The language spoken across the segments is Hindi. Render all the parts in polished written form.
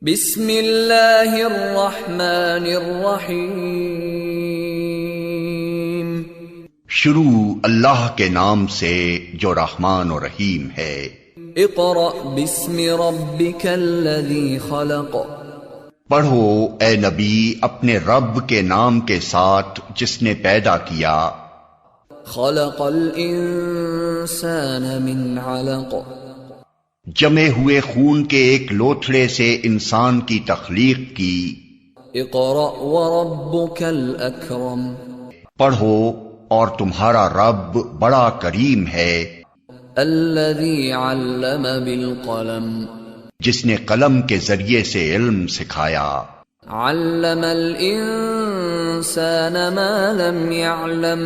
बिस्मिल्लाहिर्रहमानिर्रहीम। शुरू अल्लाह के नाम से जो रहमान और रहीम है। इक़रा बिस्मि रब्बिकल्लज़ी खलक़। पढ़ो ए नबी अपने रब के नाम के साथ जिसने पैदा किया। खलक़ल इंसान मिन अलक़। जमे हुए खून के एक लोथड़े से इंसान की तख्लीक की। इक़रा व रब्बुकल अकरम। पढ़ो और तुम्हारा रब बड़ा करीम है। अल्लज़ी अल्लम बिल क़लम। जिसने कलम के जरिए से इल्म सिखाया। अल्लमल इंसान मा लम यअलम।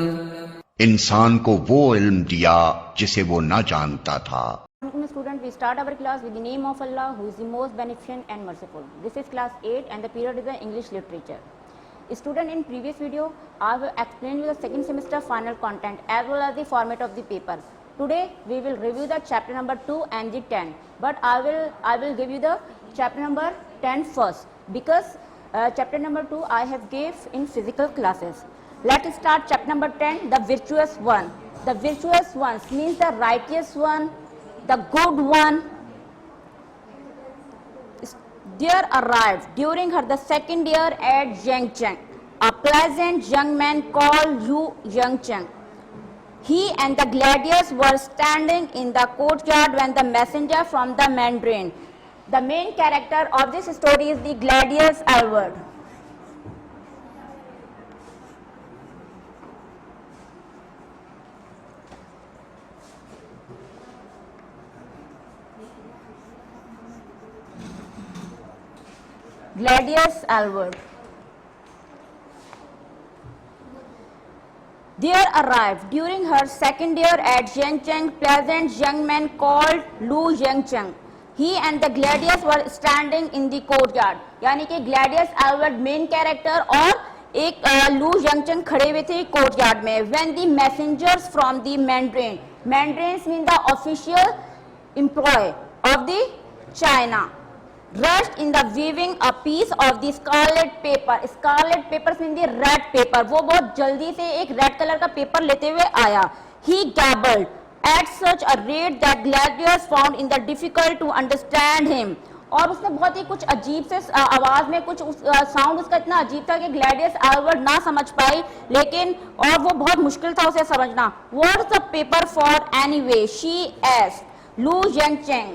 इंसान को वो इल्म दिया जिसे वो न जानता था। Student, we start our class with the name of Allah, who is the most beneficent and merciful. This is class 8 and the period is the English literature. Student, in previous video I have explained you the second semester final content as well as the format of the paper. Today we will review the chapter number 2 and the 10, but I will give you the chapter number 10 first, because chapter number 2 I have gave in physical classes. Let's start chapter number 10, the virtuous one. The virtuous ones means the righteous one, the good one. There arrived during her the second year at Yangcheng a pleasant young man called Yu Yangcheng. He and the gladiators were standing in the courtyard when the messenger from the Mandarin. The main character of this story is the Gladius Albert. Gladius Albert. There arrived during her second year at Yangcheng pleasant young man called Lu Yangcheng. He and the gladiators were standing in the courtyard. यानी कि Gladius Albert main character और एक Lu Yangcheng खड़े हुए थे courtyard में. When the messengers from the Mandarin, Mandarins mean the official employee of the China, rushed in the weaving a piece of the scarlet paper. Scarlet paper mean the red paper. वो बहुत जल्दी से एक red color का paper लेते हुए आया. He gabbled at such a rate that gladiators found in the difficult to understand him. और उसने बहुत ही कुछ अजीब से आवाज में कुछ साउंड उसका इतना अजीब था कि ग्लैडियस एल्बर्ट ना समझ पाई, लेकिन और वो बहुत मुश्किल था उसे समझना. What's the paper for anyway? She asked Lu Yangcheng.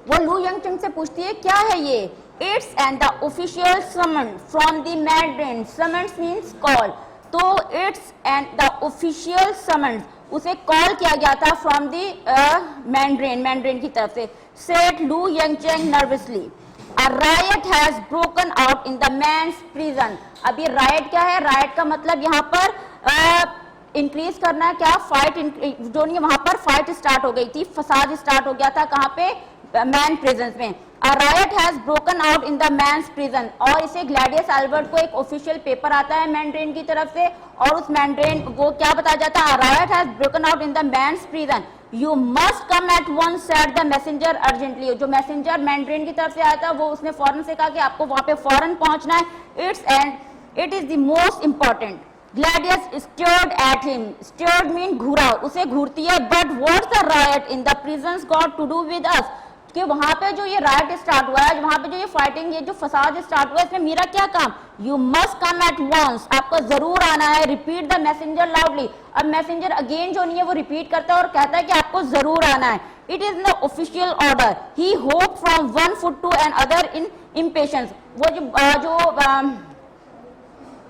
वो लू यंगचंग से पूछती है क्या है ये. It's and the official summon from the mandarin. Summons means call. तो it's and the official summon उसे कॉल किया गया था फ्रॉम द मैंड्रिन की तरफ से. Said Lu Yangcheng nervously. A riot has broken out in the men's prison. अब ये रायट क्या है? रायट का मतलब यहाँ पर इंक्रीज करना है. क्या? फाइट. जो नहीं वहां पर फाइट स्टार्ट हो गई थी, फसाद स्टार्ट हो गया था. कहाँ पे? मैन प्रिजन में. A riot has broken out in the man's prison. और इसे ग्लैडियस एल्बर्ट को एक ऑफिशियल पेपर आता है मैंड्रिन की तरफ से, और उस मैंड्रिन को क्या बताया जाता है? A riot has broken out in the man's prison. You must come at once, said the messenger urgently. जो मैसेंजर मैंड्रिन की तरफ से आया था वो उसने फौरन से कहा कि आपको वहां पे फौरन पहुंचना है. It is the most important. Gladius stared at him. Stared mean घूरा, उसे घूरती है. But what's the riot in the prisons got to do with us? कि वहां पे जो ये राइट स्टार्ट हुआ है, वहां पे जो ये फाइटिंग, ये जो फसाद स्टार्ट हुआ है, इसमें मेरा क्या काम? You must come at once. आपको जरूर आना है. Repeat the messenger loudly. अब मैसेंजर अगेन जो नहीं है वो रिपीट करता है और कहता है कि आपको जरूर आना है. It is the official order. He hope from one foot to another in impatience. वो जो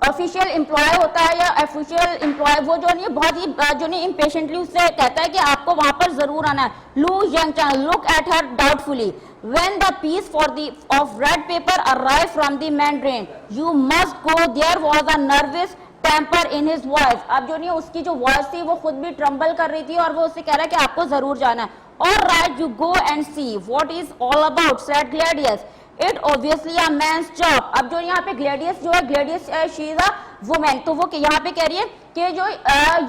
ऑफिशियल एम्प्लॉय होता है या ऑफिशियल एम्प्लॉय, वो जो नहीं बहुत ही जो नहीं इम्पेशेंटली उससे कहता है कि आपको वहां पर जरूर आना है. Lu Yangcheng look at her doubtfully. When the piece for the of red paper arrive from the mandarin, you must go. There was a nervous temper in his voice. अब जो नहीं उसकी जो वॉइस थी वो खुद भी ट्रम्बल कर रही थी और वो उससे कह रहा है कि आपको जरूर जाना है. All right, you go and see what is all about, said Gladys. It obviously a man's job. अब जो यहाँ पे ग्लैडियस जो है, Gladys she is a woman, तो वो यहाँ पे कह रही है कि जो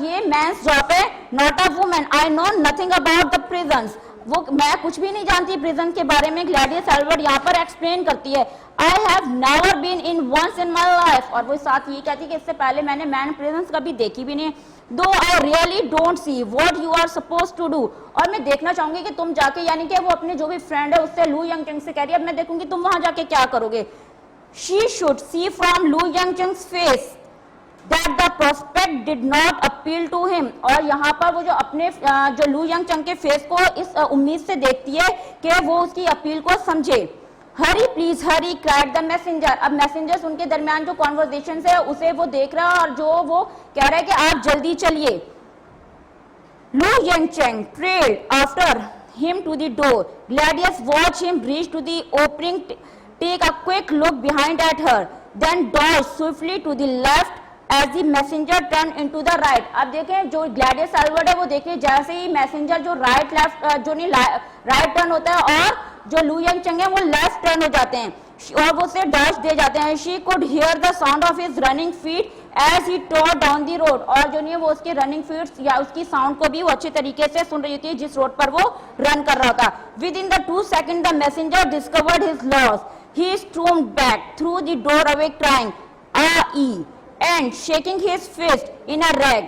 ये मैन्स जॉब है, not a women. I know nothing about the prisons. वो मैं कुछ भी नहीं जानती प्रिजन के बारे में, ग्लैडियस एल्बर्ट यहाँ पर एक्सप्लेन करती है I have never been in once in my life, और वो साथ ये कहती है कि इससे पहले मैंने मैन प्रिजन कभी देखी भी नहीं, दो I really don't see what you are suppose to do, और मैं देखना चाहूंगी कि तुम जाके, यानी कि वो अपने जो भी फ्रेंड है उससे लू यंगचंग से कह रही है अब मैं देखूंगी तुम वहां जाके क्या करोगे। शी शुड सी फ्रॉम लू यंगचंग्स face that the prospect did not appeal to him, और यहाँ पर वो जो अपने जो लू यंगचंग के फेस को इस उम्मीद से देखती है कि वो उसकी अपील को समझे। Hurry please hurry cried the messenger, अब मैसेंजर्स उनके दरमियान जो कॉन्वर्सेशन है उसे वो देख रहा है और जो वो कह रहा है कि आप जल्दी चलिए। लू यंगचंग trailed after him to the door. Gladius watched him reach to the opening, take a quick look behind at her, then dodge swiftly to the left as the messenger turned into the right. अब देखें जो ग्लैडियस एल्बर्ट है वो देखिए जैसे ही मैसेंजर जो राइट लेफ्ट जो नहीं राइट टर्न होता है और जो लू यंगचंग है वो लेफ्ट टर्न हो जाते हैं और वो उसे डॉज दे जाते हैं। She could hear the sound of his running feet as he trod down the road, और जो नहीं है वो उसके रनिंग फीट या उसकी साउंड को भी वो अच्छे तरीके से सुन रही होती है जिस रोड पर वो रन कर रहा था। Within the 2 seconds the messenger discovered his loss, he stormed back through the doorway crying ah and shaking his fist in a rag.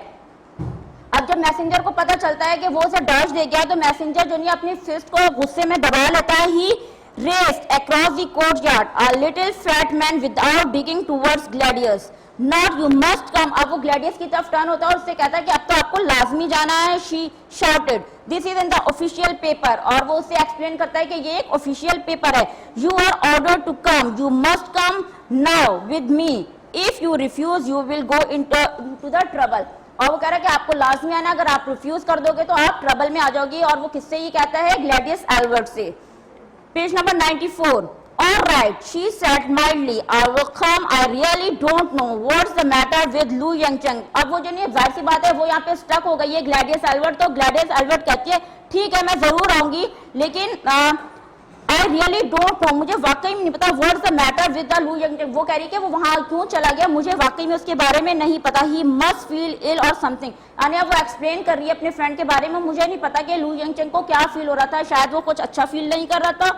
अब जब मैसेंजर को पता चलता है कि वो उसे डॉज दे गया तो मैसेंजर जो नहीं अपनी फिस्ट को गुस्से में दबा लेता है। ही raced across the courtyard, a little fat man without digging towards Gladius. Not you must come. अब वो ग्लैडियस की तरफ टर्न होता है और उससे कहता है कि अब तो आपको लाजमी जाना है। She shouted, this is in the official paper, और वो उससे एक्सप्लेन करता है कि ये एक ऑफिशियल पेपर है। You are ordered to come, you must come now with me. If you refuse, you will go into the trouble. और वो कह रहा है कि आपको लाजमी आना, अगर आप रिफ्यूज कर दोगे तो आप ट्रबल में आ जाओगी, और वो किससे ये कहता है? ग्लैडियस एल्बर्ट से। Page number 94. All right, she said mildly, I will come. I really don't know what's the matter with Lu Yangcheng. अब वो जो नहीं जाहिर सी बात है वो यहाँ पे स्टक हो गई है ग्लैडियस एल्बर्ट, तो ग्लैडियस एल्बर्ट कहती है ठीक है मैं जरूर आऊंगी, लेकिन I really don't know, मुझे वाकई में नहीं पता what's the matter with the Lu Yangcheng. वो कह रही है कि वो वहां क्यों चला गया, मुझे वाकई में उसके बारे में नहीं पता। He must feel ill or something. यानी अब वो एक्सप्लेन कर रही है अपने फ्रेंड के बारे में, मुझे नहीं पता कि लू यंगचंग को क्या फील हो रहा था, शायद वो कुछ अच्छा फील नहीं कर रहा था।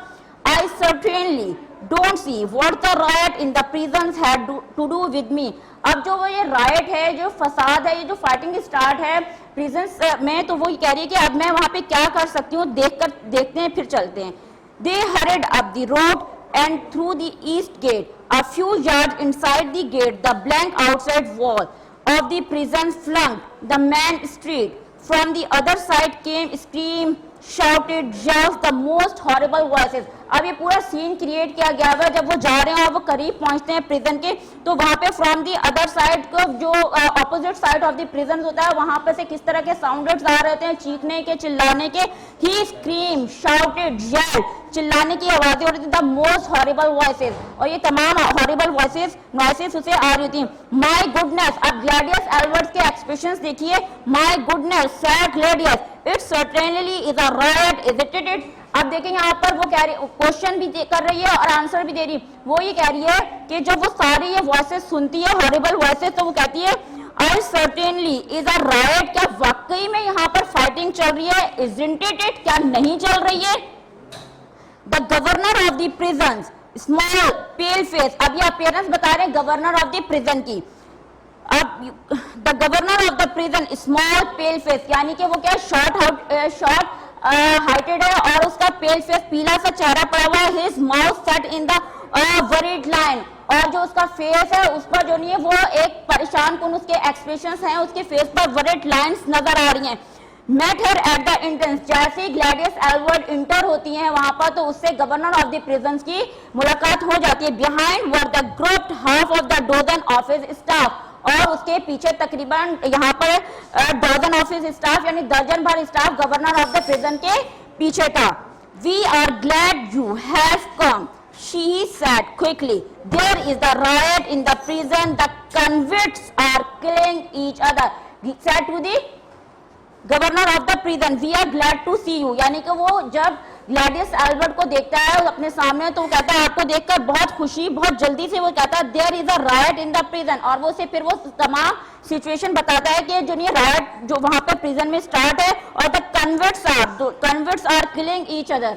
I certainly don't see what the riot in the prisons had to do with me. अब जो वो ये राइट है, जो फसाद है, ये जो फाइटिंग स्टार्ट है प्रिजन्स में, तो वो कह रही है कि अब मैं वहां पे क्या कर सकती हूँ, देखते हैं फिर चलते हैं। They hurried up the road and through the east gate. A few yards inside the gate, the blank outside wall of the prison flanked the main street. From the other side came scream, shouted, yells, the most horrible voices. अब ये पूरा सीन क्रिएट किया गया है, जब वो जा रहे हैं और वो करीब पहुंचते हैं प्रिजन के, तो वहां पे फ्रॉम दी अदर साइड को जो opposite side of the prison होता है वहां पे से किस तरह के साउंड्स आ रहे हैं, चीखने के, चिल्लाने के। ही स्क्रीम, शाउटेड, येल्ड, चिल्लाने की आवाजें हो रही थी। द मोस्ट हॉरिबल वॉइसेस, और ये तमाम हॉरिबल नॉइसेस उसे आ रही थी। माय गुडनेस, अब ग्लैडियस एल्बर्ट के एक्सप्रेशंस देखिए। My goodness, said Gladys, it certainly is a riot, isn't it. अब देखें यहाँ पर वो कह रही, क्वेश्चन भी कर रही है और आंसर भी दे रही। वो ये कह रही है कि जब वो सारी ये वॉइसेस सुनती है, हॉरिबल वॉइसेस, तो वो कहती है आई सर्टेनली इज अ रायट, क्या वाकई में यहाँ पर फाइटिंग चल रही है? इजंट इट, क्या नहीं चल रही है? The governor of the prison, small pale face, अब ये अपीयरेंस बता रहे हैं गवर्नर ऑफ द प्रिजन की। अब the governor of the prison small pale face, यानी कि वो क्या शॉर्ट हाइटेड है और उसका पेल फेस, पीला सा चेहरा पड़ा हुआ है। His mouth set in the worried line, और जो उसका फेस है उस पर जो नहीं है वो एक परेशान कुन उसके एक्सप्रेशंस हैं, उसके फेस पर वरीड लाइंस नजर आ रही हैं। Met her at the entrance, जैसे ही ग्लैडियस एल्बर्ट इंटर होती हैं वहां पर, तो उससे गवर्नर ऑफ द प्रिजन की मुलाकात हो जाती है। Behind were the grouped half of the dozen of his staff, और उसके पीछे तकरीबन यहाँ पर डजन ऑफ हिज स्टाफ, यानी दर्जन भर staff governor of the prison के पीछे था। We are glad you have come, she said quickly. There is the riot in the prison, the convicts are killing each other. He said to the governor of the prison, we are glad to see you, यानी कि वो जब ग्लैडियस एल्बर्ट को देखता है अपने सामने तो वो कहता है आपको देखकर बहुत खुशी, बहुत जल्दी से वो कहता है there is a riot in the prison, और वो से फिर वो तमाम सिचुएशन बताता है कि जो ये रायट जो वहां पर प्रिजन में स्टार्ट है और the convicts are killing each other.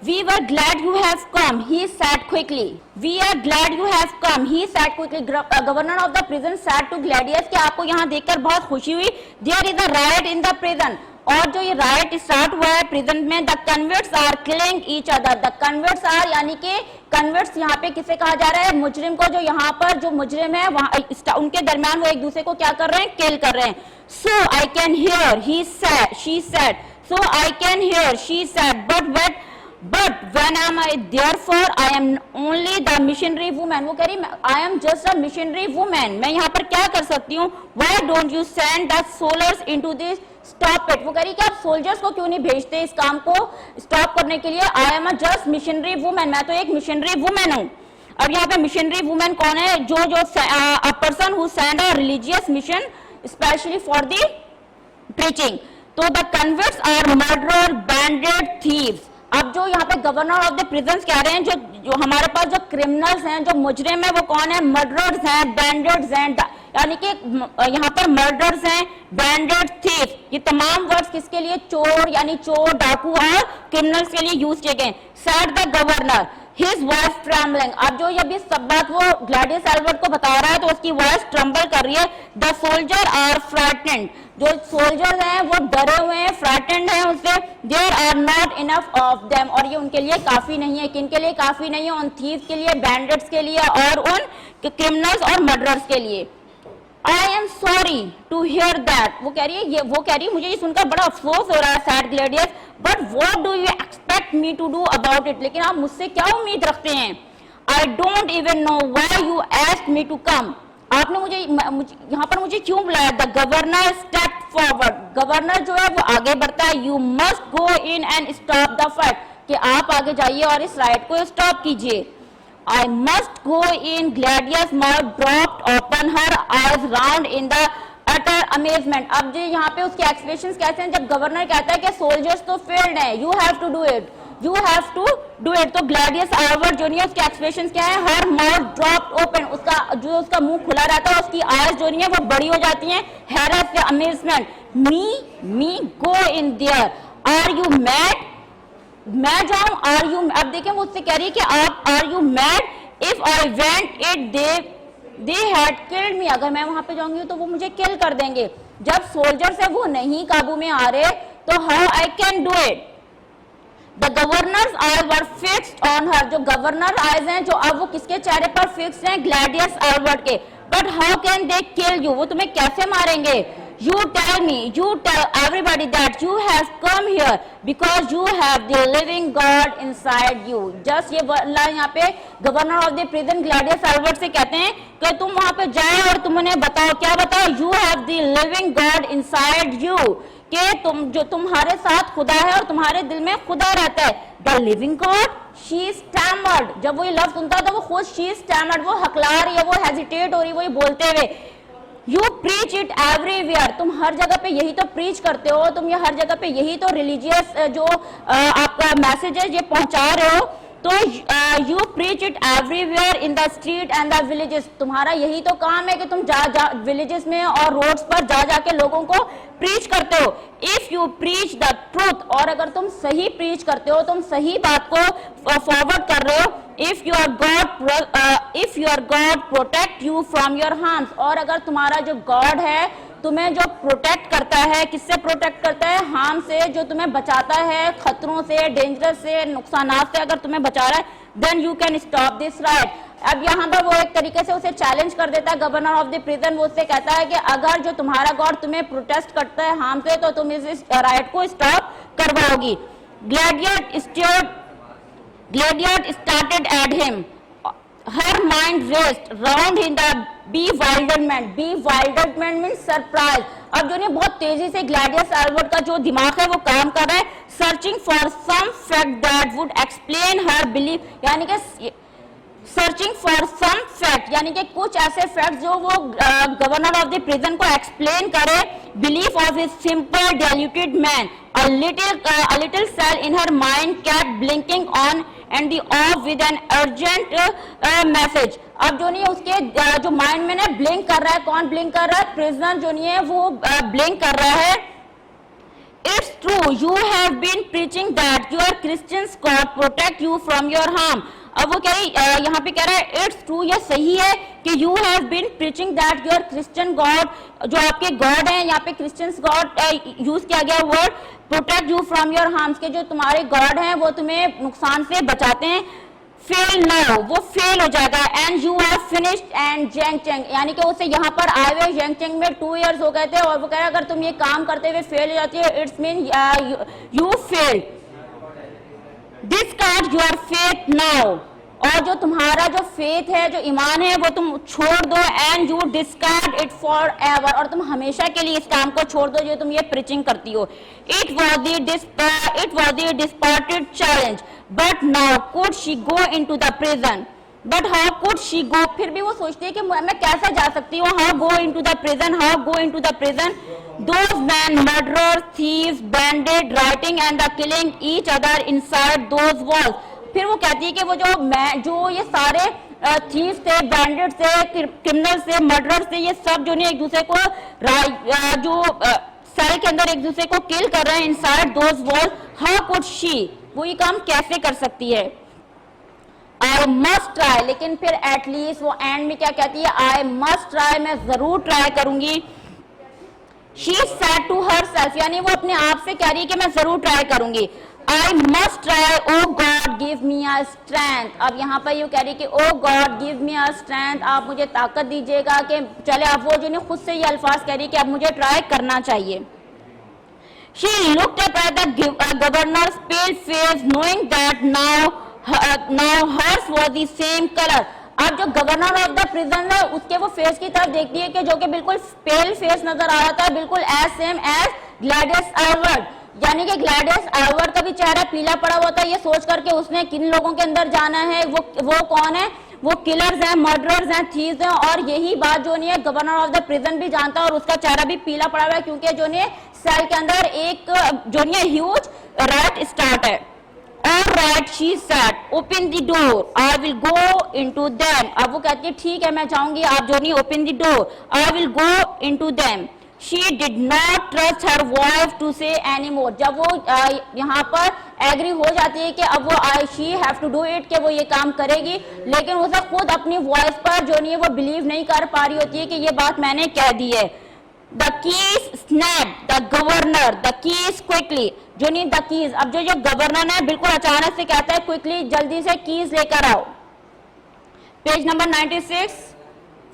We were glad you have come, he said quickly. We are glad you have come, he said quickly. Governor of the prison said to Gladius कि आपको यहाँ देखकर बहुत खुशी हुई. There is a riot in the prison. और जो ये राइट स्टार्ट हुआ है प्रिजन में, the convicts are killing each other. The convicts are यानी कि कन्विक्ट्स यहाँ पे किसे कहा जा रहा है, मुजरिम को. जो यहाँ पर जो मुजरिम है वहाँ उनके दरमियान वो एक दूसरे को क्या कर रहे हैं, किल कर रहे हैं. So I can hear, he said, she said. So I can hear, she said, but when am I, therefore I am only the missionary woman. वो कह रही I am just a missionary woman. मैं यहाँ पर क्या कर सकती हूँ. Why don't you send the soldiers into this, stop it. वो कह रही कि आप सोल्जर्स को क्यों नहीं भेजते इस काम को स्टॉप करने के लिए. I am a just missionary woman. मैं तो एक मिशनरी वुमेन हूँ. अब यहाँ पे मिशनरी वुमेन कौन है, जो a person who send a religious mission especially for the preaching. तो the convicts are murderer, bandit, thieves. अब जो यहाँ पे गवर्नर ऑफ द प्रिजन्स कह रहे हैं, जो हमारे पास जो क्रिमिनल्स हैं, जो मुजरिम है, वो कौन है, मर्डरर्स हैं, बैंडिट्स हैं. यानी कि यहाँ पर मर्डर्स हैं, बैंडिट्स, थीफ, ये तमाम वर्ड्स किसके लिए, चोर यानी चोर, डाकू और क्रिमिनल्स के लिए यूज किए गए. Said the governor, his voice trembling. अब जो ये सब बात वो ग्लैडियस एल्बर्ट को बता रहा है तो उसकी वॉइस ट्रम्बल कर रही है. द सोल्जर आर फ्राइटेंड, जो सोल्जर्स हैं वो डरे हुए हैं, फ्राइटेंड हैं उससे. There are not enough of them, और ये उनके लिए काफी नहीं है. किन के लिए काफी नहीं है, उन थीव के लिए, बैंडिट्स के लिए और उन क्रिमिनल्स और मर्डरर्स के लिए. I am sorry to hear that. वो कह रही है मुझे ये सुनकर बड़ा अफसोस हो रहा है, said Gladys. But what do you expect me to do about it. लेकिन आप मुझसे क्या उम्मीद रखते हैं. I don't even know why you asked me to come. आपने मुझे यहाँ पर मुझे क्यों बुलाया. The governor step forward. Governor जो है वो आगे बढ़ता है. You must go in and stop the fight, कि आप आगे जाइए और इस राइट को स्टॉप कीजिए. I must go in. Gladius' mouth dropped open, her eyes round in the utter amazement. अब जो यहाँ पे उसके एक्सप्रेशंस कैसे हैं, जब गवर्नर कहता है कि सोल्जर्स तो फेल्ड हैं, you have to do it, you have to do it. तो ग्लैडियस एल्बर्ट जो नहीं है उसके एक्सप्रेशंस क्या है, her mouth dropped open, उसका मुंह खुला रहता है, उसकी आयज जो नहीं है वो बड़ी हो जाती हैं. हैरत से, amazement. me go in there, are you mad. मैं जाऊं, आर यू. अब देखिए वो उससे कह रही है कि आप, are you mad. If I went it they had killed me. अगर मैं वहां पे जाऊंगी तो वो मुझे किल कर देंगे. जब सोल्जर्स है वो नहीं काबू में आ रहे तो how I can do it. The governors eyes were fixed on her. जो गवर्नर आईज हैं जो अब वो किसके चेहरे पर फिक्स्ड हैं, ग्लैडियस एल्बर्ट के. But how can they kill you. वो तुम्हें कैसे मारेंगे. You tell me, you tell everybody that you have come here because you have the living God inside you. Just ये लाइन यहाँ पे governor of the prison Gladius Albert से कहते हैं कि तुम वहां पे जाओ और तुम उन्हें बताओ, क्या बताओ, you have the living God inside you, कि जो तुम्हारे साथ खुदा है और तुम्हारे दिल में खुदा रहता है. The living God, she stammered. जब वो ये लफ्ज सुनता है तो वो खुद she stammered, वो हकला रही है, वो हेजिटेट हो रही है, वो ये बोलते हुए. You preach it everywhere. तुम हर जगह पे यही तो प्रीच करते हो, तुम ये हर जगह पे यही तो रिलीजियस जो आपका मैसेज है ये पहुंचा रहे हो. तो you preach it everywhere in the street and the villages. तुम्हारा यही तो काम है कि तुम विलेजेस में और रोड्स पर जा जाके लोगों को प्रीच करते हो. If you preach the truth, और अगर तुम सही प्रीच करते हो, तुम सही बात को फॉरवर्ड कर रहे हो. If your God protect you from your harms, और अगर तुम्हारा जो गॉड है तुम्हें जो प्रोटेक्ट करता है, किससे प्रोटेक्ट करता है, हार्म से, जो तुम्हें बचाता है खतरों से, डेंजरस से, नुकसानात से, अगर तुम्हें बचा रहा है, then you can stop this right. अब यहाँ पर वो एक तरीके से उसे चैलेंज कर देता है गवर्नर ऑफ द प्रिजन. वो उससे कहता है कि अगर जो तुम्हारा गॉड तुम्हें प्रोटेस्ट करता है हार्म से तो तुम इस राइट को stop करवाओगी. Gladiat started at him. Her mind raced round in the bewilderment. Bewilderment means surprise. अब जो नहीं बहुत तेजी से ग्लैडियस एल्बर्ट का जो दिमाग है वो काम कर रहा है. Searching for some fact that would explain her belief. यानी कि सर्चिंग फॉर सम फैक्ट, यानी कि कुछ ऐसे फैक्ट जो वो गवर्नर ऑफ द प्रिजन को एक्सप्लेन करे. Belief of his simple diluted man. A little cell in her mind kept blinking on and the off with an urgent message. अब जो नहीं है उसके जो माइंड में ना ब्लिंक कर रहा है. कौन ब्लिंक कर रहा है, प्रिजनर जो नहीं है वो ब्लिंक कर रहा है. It's true, you have been preaching that your Christians God protect you from your harm. अब वो कह रही यहाँ पे कह रहा है इट्स ट्रू, ये सही है कि you have been preaching that your Christian God, जो आपके गॉड हैं, यहाँ पे क्रिश्चियंस गॉड यूज किया गया word, protect you from your harms, के जो तुम्हारे गॉड हैं वो तुम्हें नुकसान से बचाते हैं. फेल नाउ, वो फेल हो जाएगा. And you are finished and Jengcheng, यानी कि उसे यहाँ पर आए हुए जेंगचेंग में 2 इयर्स हो गए थे और वो कह रहा है अगर तुम ये काम करते हुए फेल हो जाती है it's mean you failed. Discard your faith now, और जो तुम्हारा जो फेथ है, जो ईमान है, वो तुम छोड़ दो. And you discard it for ever, और तुम हमेशा के लिए इस काम को छोड़ दो जो तुम ये प्रीचिंग करती हो. It was the dispirited challenge, but now could she go into the prison. But how could she go, फिर भी वो सोचती है कि मैं कैसे जा सकती हूँ. How go into the prison, how go into the prison. Those men, murderers, thieves, bandits, rioting and the killing each other inside those walls. फिर वो कहती है कि वो जो ये सारे थीव्स थे, बैंडिट्स थे, क्रिमिनल्स थे, मर्डरर्स थे, ये सब जो नहीं एक दूसरे को जो सेल के अंदर एक दूसरे को किल कर रहे हैं inside those walls. How could she, वो ये काम कैसे कर सकती है. आई मस्ट ट्राई, लेकिन फिर एटलीस्ट वो एंड में क्या कहती है, आई मस्ट ट्राई, मैं जरूर ट्राई करूंगी. She said to herself, यानी वो अपने आप से कह रही है कि मैं जरूर ट्राई करूंगी. I must try, oh God give me a strength. अब यहाँ पर ये कह रही है कि oh God give me a strength, आप मुझे ताकत दीजिएगा कि चले. आप वो जो नहीं खुद से ये अल्फाज कह रही है कि अब मुझे ट्राई करना चाहिए. She looked up at the governor's pale face, knowing that now hers was the same color. अब जो गवर्नर ऑफ द प्रिजन है उसके वो फेस की तरफ देखती है कि जो कि बिल्कुल पेल फेस नजर आ रहा था, बिल्कुल एज सेम एज ग्लैडियस एल्वर्ड, यानी कि ग्लैडियस एल्वर्ड का भी चेहरा पीला पड़ा हुआ था. ये सोच करके उसने किन लोगों के अंदर जाना है, वो कौन है, वो किलर्स हैं, मर्डरर्स हैं, थीव्स हैं. और यही बात जो नहीं है गवर्नर ऑफ द प्रिजन भी जानता है और उसका चेहरा भी पीला पड़ा हुआ है क्योंकि जो नहीं सेल के अंदर एक जो नहीं ह्यूज रैट स्टार्ट है. All right, she said, open the door. I will go into them. अब वो कहती है ठीक है मैं जाऊंगी, आप जो नहीं open the door. I will go into them. She did not trust her wife to say anymore. जब वो यहाँ पर एग्री हो जाती है कि अब वो she have to do it, कि वो ये काम करेगी, लेकिन उसे खुद अपनी वॉइस पर जो नहीं है वो बिलीव नहीं कर पा रही होती है कि ये बात मैंने कह दी है. The keys snapped the governor the keys quickly. जो नहीं द कीज, अब जो गवर्नर है बिल्कुल अचानक से कहता है क्विकली जल्दी से कीज लेकर आओ. Page number 96.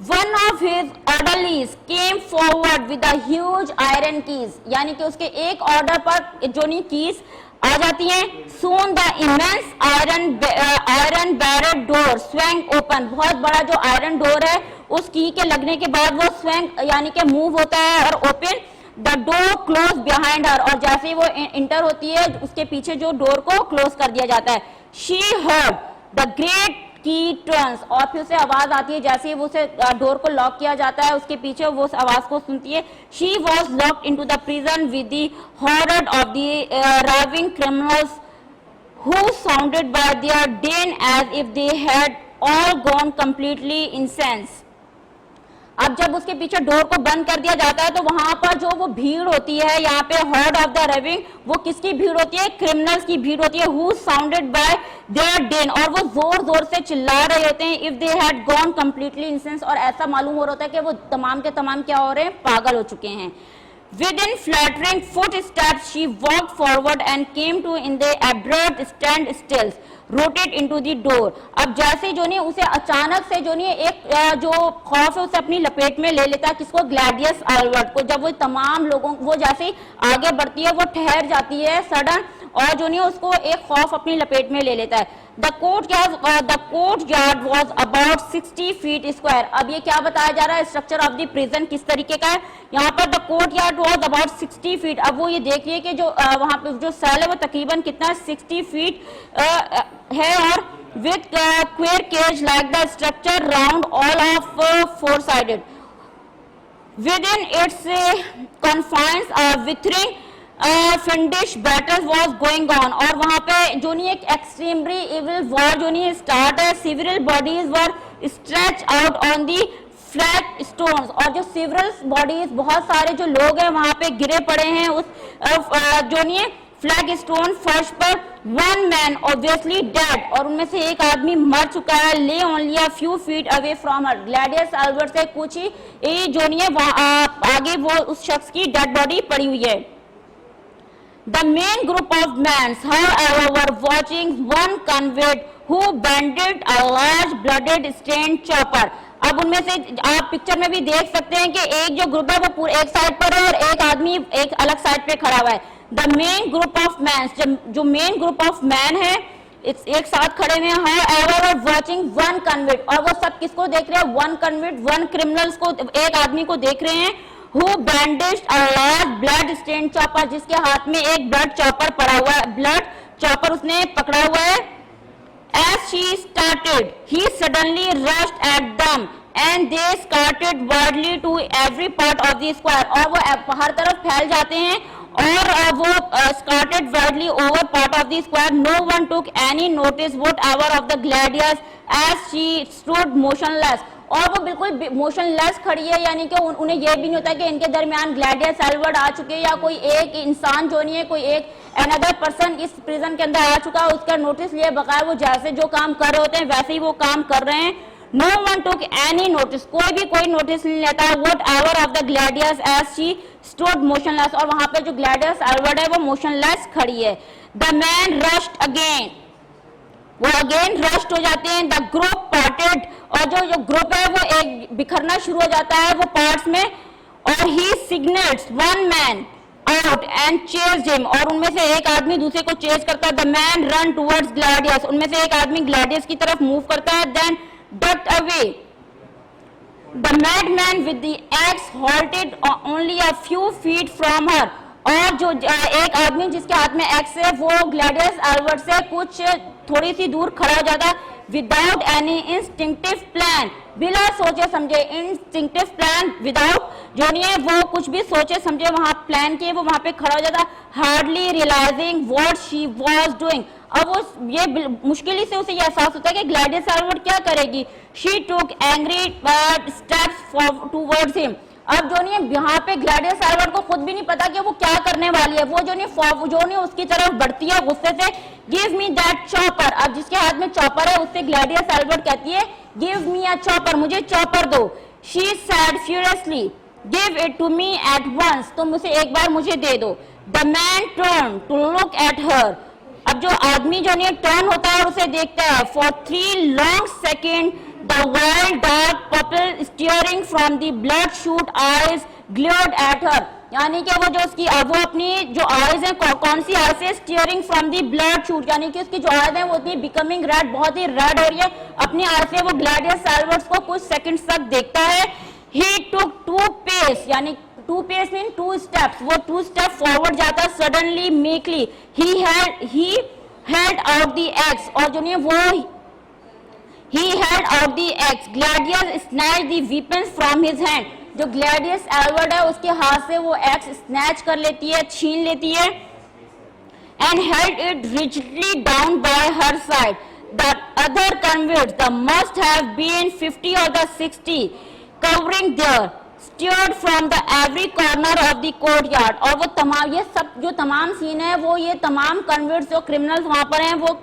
One of his orderlies came forward with the huge iron keys, यानी कि उसके एक ऑर्डर पर जो नहीं कीज आ जाती हैं. Soon the immense iron barred door swung open. बहुत बड़ा जो आयरन डोर है उस की के लगने के बाद वो स्वैंग यानी कि मूव होता है और open. The door close behind her, और जैसे ही वो इंटर होती है उसके पीछे जो डोर को क्लोज कर दिया जाता है. शी हर्ड द ग्रेट की टर्न्स, और फिर उसे आवाज आती है जैसे ही वो उसे डोर को लॉक किया जाता है उसके पीछे वो उस आवाज को सुनती है. She was locked into the prison with the horror of the raving criminals who sounded by their din as if they had all gone completely insane. अब जब उसके पीछे डोर को बंद कर दिया जाता है तो वहां पर जो वो भीड़ होती है, यहाँ पे हॉर्ड ऑफ द रेविंग, वो किसकी भीड़ होती है, क्रिमिनल्स की भीड़ होती है. Who sounded by their den, और वो जोर जोर से चिल्ला रहे होते हैं. If they had gone completely insane, और ऐसा मालूम हो रहा है कि वो तमाम के तमाम क्या हो रहे हैं, पागल हो चुके हैं. Within fluttering footsteps, she walked forward and came to in the abrupt standstill, rotated into the door. अब जैसे जो नहीं उसे अचानक से जो नहीं एक जो खौफ है उसे अपनी लपेट में ले लेता है. किसको, ग्लैडियस एल्वर्ड को. जब वो तमाम लोगों वो जैसे ही आगे बढ़ती है वो ठहर जाती है सडन, और जो नहीं उसको एक खौफ अपनी लपेट में ले लेता है. The courtyard was about 60 feet square. अब ये क्या बताया जा रहा है, स्ट्रक्चर ऑफ द प्रिजन किस तरीके का है. यहाँ पर the courtyard was about 60 feet. अब वो ये देख रही है कि जो वहाँ पे जो सेल है वो तकरीबन कितना 60 फीट है, और with queer cage like the structure round all of four-sided. Within its confines withering fiendish battle was going on, और वहां पे जो नहीं एक एक्सट्रीमली इविल वॉर जो नहीं स्टार्ट है. Civil bodies were stretch out on the flat stones, और जो सिवरल बॉडीज, बहुत सारे जो लोग हैं वहां पे गिरे पड़े हैं उस जो नहीं फ्लैग स्टोन फर्श पर। वन मैन ऑब्वियसली डेड, और उनमें से एक आदमी मर चुका है। ले only a few feet away from her, Gladius Albert से कुछ ही जो नहीं है आगे वो उस शख्स की डेड बॉडी पड़ी हुई है। The main group of men, however, were watching one convict who banded a large blooded stained chopper. अब उनमें से आप पिक्चर में भी देख सकते हैं कि एक जो ग्रुप है वो पूरे एक साइड पर है और एक आदमी एक अलग साइड पे खड़ा हुआ है। The main group of man, जो मेन ग्रुप ऑफ मैन है एक साथ खड़े हुए हैं। however watching one convict, और वो सब किसको देख रहे हैं? वन कन्विक्ट, वन क्रिमिनल्स को, एक आदमी को देख रहे हैं। Who bandaged a large blood stained chopper, जिसके हाथ में एक ब्लड चॉपर पड़ा हुआ है, ब्लड चॉपर उसने पकड़ा हुआ है। As she started, he suddenly rushed at them and they scattered wildly to every part of the square, और वो हर तरफ फैल जाते हैं और वो scattered wildly over part of the square. No one took any notice whatever of the gladiators as she stood motionless, और वो बिल्कुल मोशनलेस खड़ी है, यानी कि उन्हें यह भी नहीं होता कि इनके दरमियान ग्लैडियस एल्बर्ट आ चुके हैं या कोई एक इंसान जो नहीं है, कोई एक अनदर पर्सन इस प्रिजन के अंदर आ चुका है, उसका नोटिस लिए बगैर वो जैसे जो काम कर रहे होते हैं वैसे ही वो काम कर रहे हैं। No one took any notice, कोई नोटिस नहीं लेता। Whatever of the Gladys as she stood motionless, और वहां पे जो ग्लैडियस एल्बर्ट है वो मोशनलेस खड़ी है। द मैन रश्ड अगेन, वो अगेन रश्ड हो जाते हैं। द ग्रुप पार्टेड, और जो ग्रुप है वो एक बिखरना शुरू हो जाता है वो पार्ट्स में। और he signals one man out and chased him, और उनमें से एक आदमी दूसरे को चेज करता है। The man run towards Gladius, उनमें से एक आदमी ग्लैडियस की तरफ मूव करता है। Then ducked away. The madman with the axe halted only a few feet from her, और जो एक आदमी जिसके हाथ में एक्स है वो ग्लैडियस एल्बर्ट से कुछ थोड़ी सी दूर खड़ा हो जाता है। विदाउट एनी इंस्टिंक्टिव प्लान, बिना सोचे समझे, इंस्टिंक्टिव प्लान विदाउट जो नहीं है वो कुछ भी सोचे समझे वहां प्लान किए वो वहां पे खड़ा हो जाता। Hardly realising what she was doing, अब वो ये मुश्किल से उसे ये एहसास होता है कि ग्लैडियस एल्बर्ट क्या करेगी। She took angry steps towards him, अब जो नहीं यहाँ पे ग्लैडियस एल्बर्ट को खुद भी नहीं पता कि वो क्या करने वाली है, वो जो नहीं उसकी तरफ बढ़ती है गुस्से से। गिव मी दैट चॉपर, अब जिसके हाथ में चॉपर है उससे ग्लैडियस एल्बर्ट कहती है गिव मी अ चॉपर, मुझे चॉपर दो। She said furiously give it to me at once, तो मुझे एक बार मुझे दे दो। The man turn to look at her, अब जो आदमी जो नहीं टर्न होता है और उसे देखता है। For 3 long second the wild dark pupil staring from the bloodshot eyes glared at her, यानी कि वो जो उसकी वो अपनी जो आईज हैं कौन सी आईज से steering from the blood shoot, यानी कि उसकी जो आईज हैं वो इतनी बिकमिंग रेड, बहुत ही रेड हो रही है। अपनी आईज से वो ग्लैडियस एल्बर्ट को कुछ सेकंड्स तक देखता है। ही टुक 2 पेस, यानी 2 पेस मीन 2 स्टेप्स, वो 2 स्टेप फॉरवर्ड जाता। Suddenly meekly he held out the axe, और जो नहीं वो He held out the axe. Gladius snatched the weapons from his hand. जो ग्लैडियस एल्बर्ट है उसके हाथ से वो एक्स स्नैच कर लेती है, छीन लेती है। And held it rigidly down by her side. The other convicts, the must have been 50 or the 60, covering there, steered from the every corner of the courtyard. और वो तमाम ये सब जो तमाम सीन है वो ये तमाम कन्वर्ट्स जो क्रिमिनल्स वहां पर हैं वो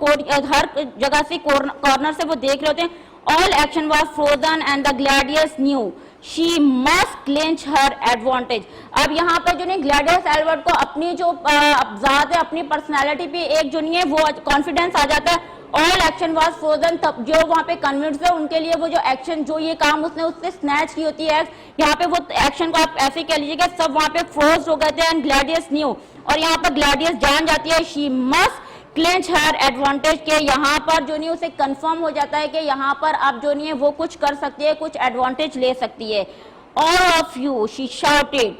हर जगह से कॉर्नर से वो देख रहे होते हैं। All action was frozen and the gladius knew she must clinch her advantage. अब यहाँ पर जो नहीं ग्लैडियस एल्बर्ट को अपनी जो ज़ात है, अपनी पर्सनैलिटी पे एक जो नहीं है वो कॉन्फिडेंस आ जाता है। ऑल एक्शन वॉज फ्रोजन, तब जो वहाँ पे कन्विंस है उनके लिए वो जो एक्शन जो ये काम उसने उससे स्नैच की होती है, यहाँ पे वो एक्शन को आप ऐसे कह लीजिएगा सब वहाँ पे फ्रोज हो गए थे। एंड ग्लैडियस न्यू, और यहाँ पर ग्लैडियस जान जाती है she must clench her advantage के, यहाँ पर जो नहीं उसे कंफर्म हो जाता है कि यहाँ पर अब जो नहीं है वो कुछ कर सकती है, कुछ एडवांटेज ले सकती है। All of you she shouted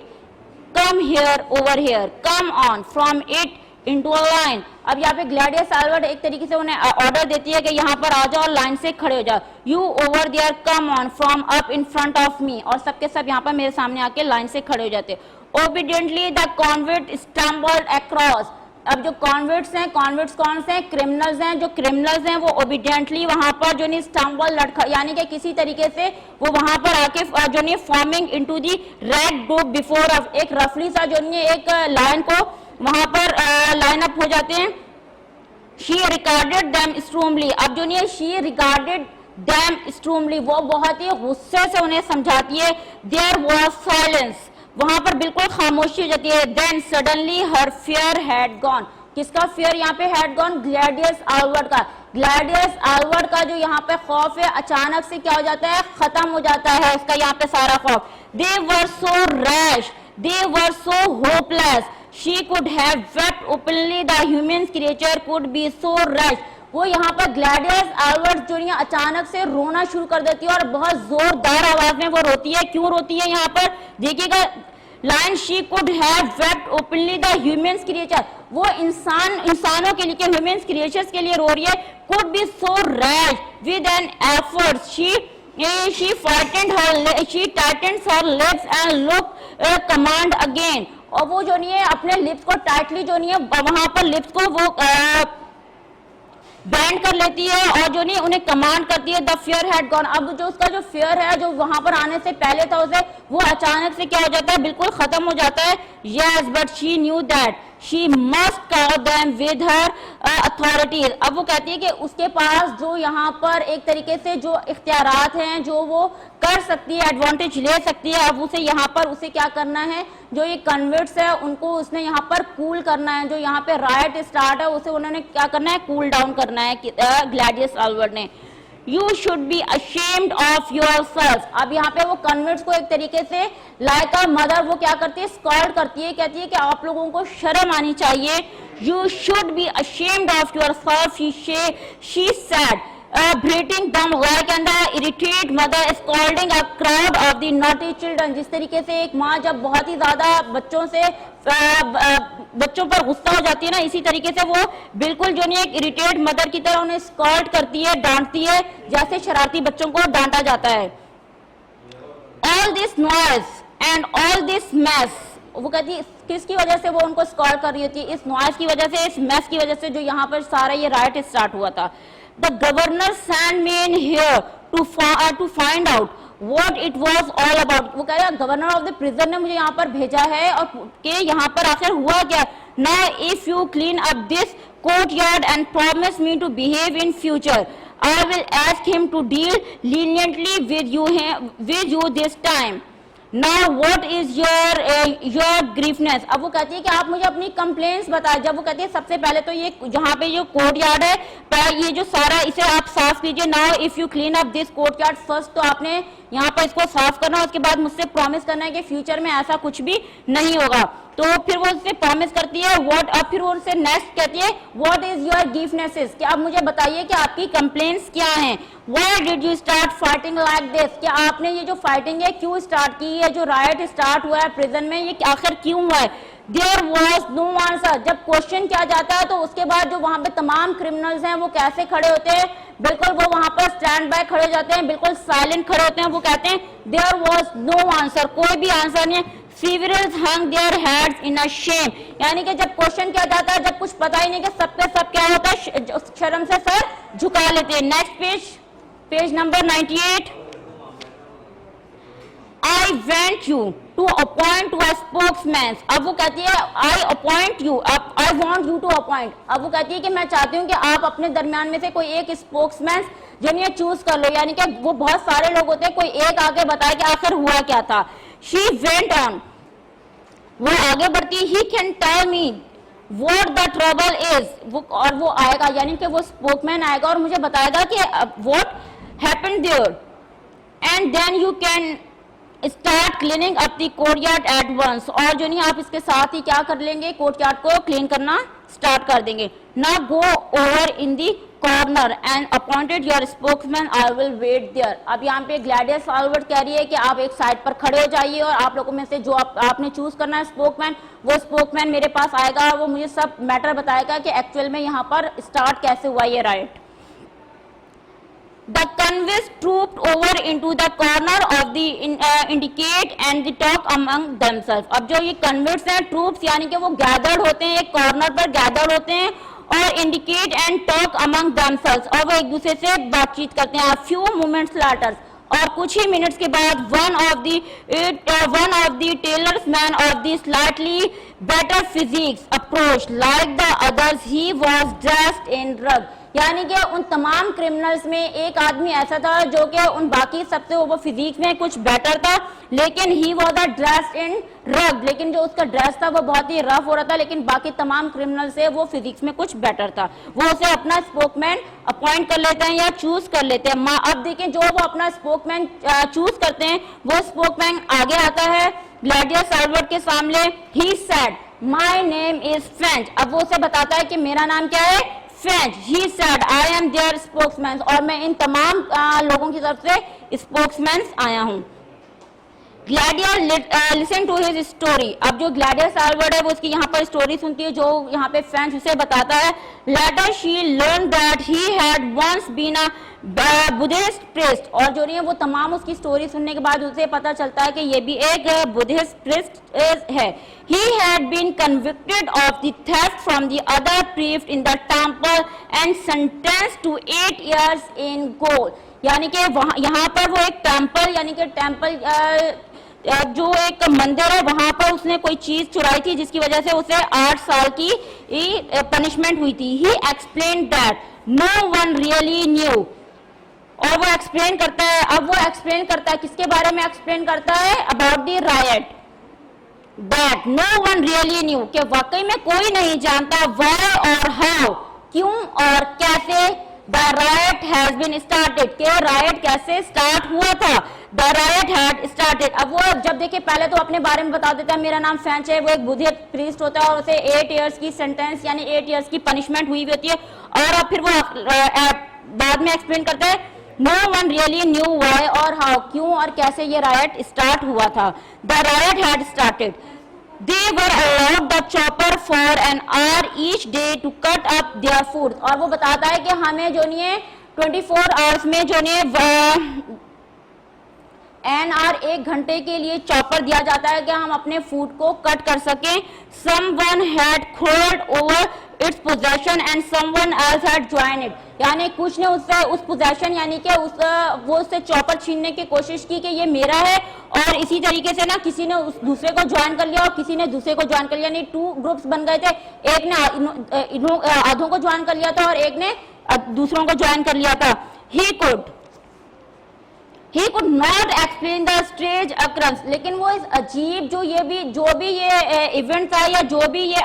come here over here, come on from it into a line. अब यहाँ पे ग्लैडियस एल्बर्ट एक तरीके से उन्हें ऑर्डर देती है कि यहाँ पर आ जाओ और लाइन से खड़े हो जाओ। You over there come on from up in front of me, और सबके सब यहाँ पर मेरे सामने आके लाइन से खड़े हो जाते। Obediently the convict stumbled across, अब जो कॉन्विक्ट्स हैं, कॉन्विक्ट्स कौन से हैं? क्रिमिनल्स हैं। जो क्रिमिनल्स हैं वो ओबीडियंटली वहां पर जो नहीं स्टम्बल लड़खा यानी कि किसी तरीके से वो वहां पर आके जो नहीं forming into the red group before एक रफली सा जो नहीं एक लाइन को वहां पर लाइन अप हो जाते हैं। शी रिगार्डेड देम स्ट्रूमली, अब जो नहीं शी रिगार्डेड देम स्ट्रूमली, वो बहुत ही गुस्से से उन्हें समझाती है। देयर वाज साइलेंस, वहां पर बिल्कुल खामोशी हो जाती है। Then suddenly her fear had gone, किसका फियर यहाँ पे हैड गॉन? ग्लैडियस एल्बर्ट का। ग्लैडियस एल्बर्ट का जो यहाँ पे खौफ है अचानक से क्या हो जाता है? खत्म हो जाता है उसका यहाँ पे सारा खौफ। They were so rash, they were so hopeless, she could have wept openly, the human creature could be so rash. वो यहाँ पर ग्लैडियस एल्बर्ट जो है अचानक से रोना शुरू कर देती है और बहुत जोरदार आवाज में वो रोती है। क्यों रोती है यहाँ पर देखिएगा, line she could have wept openly the human creature, वो इंसानों के लिए, ह्यूमन क्रिएचर्स के लिए रो रही है। Could be so rash with an effort she tightens her lips and look command again, और वो जो नहीं है अपने लिप्स को टाइटली जो नहीं है वहां पर लिप्स को वो बैंड कर लेती है और जो नहीं उन्हें कमांड करती है। द फियर हैड गॉन, अब जो उसका जो फियर है जो वहां पर आने से पहले था उसे, वो अचानक से क्या हो जाता है? बिल्कुल खत्म हो जाता है। Yes but she knew that she must cow them with her authorities, अब वो कहती है कि उसके पास जो यहाँ पर एक तरीके से जो इख्तियारात हैं जो वो कर सकती है, एडवांटेज ले सकती है। अब उसे यहाँ पर उसे क्या करना है? जो ये कन्वर्ट्स है उनको उसने यहाँ पर कूल करना है। जो यहाँ पे राइट स्टार्ट है उसे उन्होंने क्या करना है? कूल डाउन करना है ग्लैडियस एल्बर्ट ने। You should be ashamed of your self, अब यहाँ पे वो कन्वर्ट्स को एक तरीके से लाइक अ मदर वो क्या करती है? स्कॉल्ड करती है, कहती है कि आप लोगों को शर्म आनी चाहिए। You should be ashamed of your self, she said, breathing them like and the irritated mother scolding a crowd of the naughty children, जिस तरीके से एक माँ जब बहुत ही ज्यादा बच्चों पर गुस्सा हो जाती है ना, इसी तरीके से वो बिल्कुल जो नहीं एक इरिटेट मदर की तरह उन्हें स्कॉल्ड करती है, डांटती है, जैसे शरारती बच्चों को डांटा जाता है। All this noise and all this mess, वो कहती है किसकी वजह से वो उनको स्कॉल्ड कर रही होती है? इस नॉइज की वजह से, इस मैस की वजह से जो यहाँ पर सारा ये राइट स्टार्ट हुआ था। The governor sent me in here to find out what it was all about, वो कह रहा है गवर्नर ऑफ द प्रिजन ने मुझे यहाँ पर भेजा है और कि यहाँ पर आखिर हुआ क्या। Now if you clean up this courtyard and promise me to behave in future, I will ask him to deal leniently with you this time. Now what is your grievances, अब वो कहती है कि आप मुझे अपनी कंप्लेंट्स बताएं। जब वो कहती है सबसे पहले तो ये जहाँ पे जो कोर्ट यार्ड है ये जो सारा इसे आप साफ कीजिए। Now if you clean up this court yard first, तो आपने यहाँ पर इसको साफ करना, उसके बाद मुझसे प्रॉमिस करना है कि फ्यूचर में ऐसा कुछ भी नहीं होगा। तो फिर वो उससे प्रॉमिस करती है व्हाट, अब फिर वो उनसे नेक्स्ट कहती है व्हाट इज योर ग्रीफनेसेस, कि आप मुझे बताइए कि आपकी कंप्लेंट्स क्या हैं। Why did you start fighting like this, कि आपने ये जो फाइटिंग है क्यों स्टार्ट की है, जो राइट स्टार्ट हुआ है प्रिजन में ये आखिर क्यों हुआ है। देयर वॉज नो आंसर, जब क्वेश्चन किया जाता है तो उसके बाद जो वहां पे तमाम क्रिमिनल्स हैं वो कैसे खड़े होते हैं? बिल्कुल वो वहां पर स्टैंड बाय खड़े हो जाते हैं, बिल्कुल साइलेंट खड़े होते हैं। वो कहते हैं देयर वॉज नो आंसर, कोई भी आंसर नहीं है। Severals hung their heads in a shame, यानी कि जब क्वेश्चन किया जाता है, जब कुछ पता ही नहीं कि सबके सब क्या होता है, शर्म से सर झुका लेते हैं। Next page number 98। I want you to appoint a spokesman, अब वो कहती है I appoint you, I want you to appoint, अब वो कहती है कि मैं चाहती हूँ कि आप अपने दरमियान में से कोई एक स्पोक्समैन जिन्हें चूज कर लो, यानी कि वो बहुत सारे लोग होते हैं, कोई एक आके बताए कि आखिर हुआ क्या था। She went on, वो आगे बढ़ती, he can tell me what the trouble is, और वो आएगा, यानी कि वो स्पोकमैन आएगा और मुझे बताएगा कि what happened there, and then you can start cleaning up the courtyard at once, और जो नहीं आप इसके साथ ही क्या कर लेंगे, कोर्टयार्ड को क्लीन करना स्टार्ट कर देंगे। Now go over in the corner and appointed your spokesman, I will wait there, अब यहाँ पे ग्लैडियस एल्बर्ट कह रही है कि आप एक साइड पर खड़े हो जाइए और आप लोगों में से जो आपने चूज करना है स्पोकमैन, वो स्पोकमैन मेरे पास आएगा और वो मुझे सब मैटर बताएगा कि एक्चुअल में यहाँ पर स्टार्ट कैसे हुआ ये right. The convicts trooped over into the corner of the indicate and the talk among themselves. अब जो ये convicts हैं, troops यानी कि वो gathered होते हैं, एक corner पर gathered होते हैं और indicate and talk among themselves, और वो एक दूसरे से बातचीत करते हैं. A few moments later, और कुछ ही मिनट्स के बाद one of the talisman of the slightly better physiques approached. Like the others, he was dressed in rug. यानी कि उन तमाम क्रिमिनल्स में एक आदमी ऐसा था जो कि उन बाकी सबसे वो फिजिक्स में कुछ बेटर था, लेकिन ही वाज ड्रेस्ड इन रग, लेकिन जो उसका ड्रेस था वो बहुत ही रफ हो रहा था, लेकिन बाकी तमाम क्रिमिनल से वो फिजिक्स में कुछ बेटर था. वो उसे अपना स्पोकमैन अपॉइंट कर लेते हैं या चूज कर लेते हैं. अब देखें, जो वो अपना स्पोकमैन चूज करते हैं, वो स्पोकमैन आगे आता है ग्लैडियस साल्वर्ट के सामने. He said my name is French. अब वो उसे बताता है कि मेरा नाम क्या है, French. He said, I am their spokesman. और मैं इन तमाम लोगों की तरफ से स्पोक्समैन आया हूँ. ग्लैडियर लिसन टू हिज स्टोरी. अब जो ग्लैडियर साल्वर्ट है वो उसकी यहाँ पर स्टोरी सुनती है जो यहाँ पे फ्रेंच उसे बताता है. Later she learn that he had once been a Buddhist priest. और जो नहीं है वो तमाम उसकी स्टोरी सुनने के बाद उसे पता चलता है कि ये भी एक बुद्धिस्ट प्रीस्ट है. He had been convicted of the theft from the other priest in the temple and sentenced to 8 years in gaol. यानी कि यहाँ पर वो एक टेम्पल यानी कि टेम्पल जो एक मंदिर है वहां पर उसने कोई चीज चुराई थी जिसकी वजह से उसे 8 साल की पनिशमेंट हुई थी. He explained that no one really knew. और वो एक्सप्लेन करता है. अब वो एक्सप्लेन करता है किसके बारे में एक्सप्लेन करता है, about the right. That no one really knew, कि वाकई में कोई नहीं जानता why और how, क्यों और कैसे the riot has been started, कि riot कैसे स्टार्ट हुआ था. The riot had started. अब वो जब देखे पहले तो अपने बारे में बता देता है, मेरा नाम फ्रेंच है, वो एक बुद्धिस्ट प्रीस्ट होता है और उसे 8 इयर्स की सेंटेंस यानी 8 इयर्स की पनिशमेंट हुई होती है. और अब फिर वो बाद में एक्सप्लेन करता है No one really knew why और how, क्यों और कैसे ये रायट स्टार्ट हुआ था. The riot had started. They were allowed the chopper for an hour each day to cut up their food. और वो बताता है कि हमें जो नहीं है 24 आवर्स में जो नहीं है एन आर 1 घंटे के लिए चॉपर दिया जाता है कि हम अपने फूड को कट कर सकें. Someone had crawled over its possession and someone else had joined it. यानी कुछ ने उससे उस पोजेशन यानी कि वो उससे चॉपर छीनने की कोशिश की कि ये मेरा है, और इसी तरीके से ना किसी ने उस दूसरे को ज्वाइन कर लिया और किसी ने दूसरे को ज्वाइन कर लिया. यानी 2 ग्रुप्स बन गए थे. एक ने आधों को ज्वाइन कर लिया था और एक ने दूसरों को ज्वाइन कर लिया था. He could not explain the strange occurrence. लेकिन वो इस अजीब जो भी ये इवेंट था या जो भी ये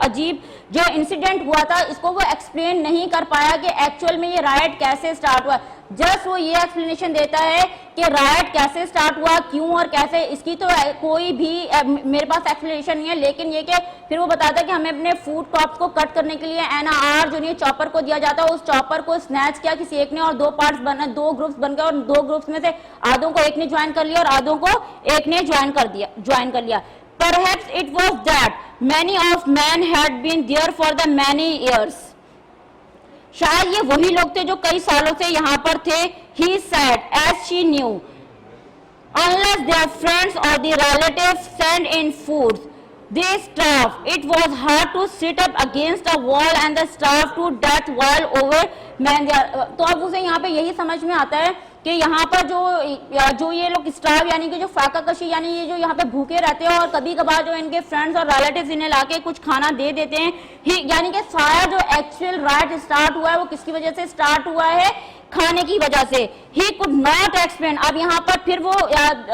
अजीब जो इंसिडेंट हुआ था इसको वो एक्सप्लेन नहीं कर पाया कि एक्चुअल में ये रायट कैसे स्टार्ट हुआ. जस्ट वो ये एक्सप्लेनेशन देता है कि रायट कैसे स्टार्ट हुआ, क्यों और कैसे, इसकी तो कोई भी मेरे पास एक्सप्लेनेशन नहीं है. लेकिन ये कि फिर वो बताता है कि हमें अपने फूड क्रॉप्स को कट करने के लिए NR जो नहीं चॉपर को दिया जाता है, उस चॉपर को स्नैच किया किसी एक ने और 2 पार्ट्स बने, 2 ग्रुप्स बन गए और 2 ग्रुप्स में से आधों को एक ने ज्वाइन कर लिया और आधों को एक ने ज्वाइन कर लिया. Perhaps it was that many of men had been there for the many years. शायद ये वही लोग थे जो कई सालों से यहाँ पर थे. He said as she knew, unless their friends or the relatives sent in foods, they starved. It was hard to sit up against a wall and starve to death while over men there. तो अब उसे यहाँ पे यही समझ में आता है कि यहाँ पर जो ये लोग स्टार्व यानी कि जो फाका कशी यानी ये जो यहाँ पे भूखे रहते हैं और कभी कभार जो इनके फ्रेंड्स और रिलेटिव्स इन्हें लाके कुछ खाना दे देते हैं. यानी कि सारा जो एक्चुअल राइट स्टार्ट हुआ है वो किसकी वजह से स्टार्ट हुआ है, खाने की वजह से. ही कुड नॉट एक्सप्लेन. अब यहाँ पर फिर वो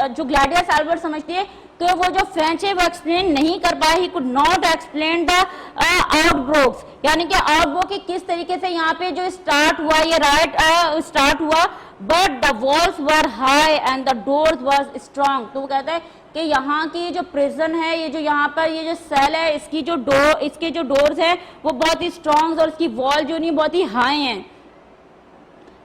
जो ग्लैडियर साल्वर्ट समझती है कि वो जो फ्रेंच है वो एक्सप्लेन नहीं कर पाया. ही could not explain the outbreaks यानी कि आउटब्रेक की किस तरीके से यहाँ पे जो स्टार्ट हुआ ये राइट स्टार्ट हुआ. But the walls were high and the doors were strong. तो वो कहता है कि यहाँ की जो प्रिजन है, ये जो यहाँ पर ये जो सेल है, इसके जो डोर्स है वो बहुत ही स्ट्रांग और इसकी वॉल जो नहीं बहुत ही हाई है.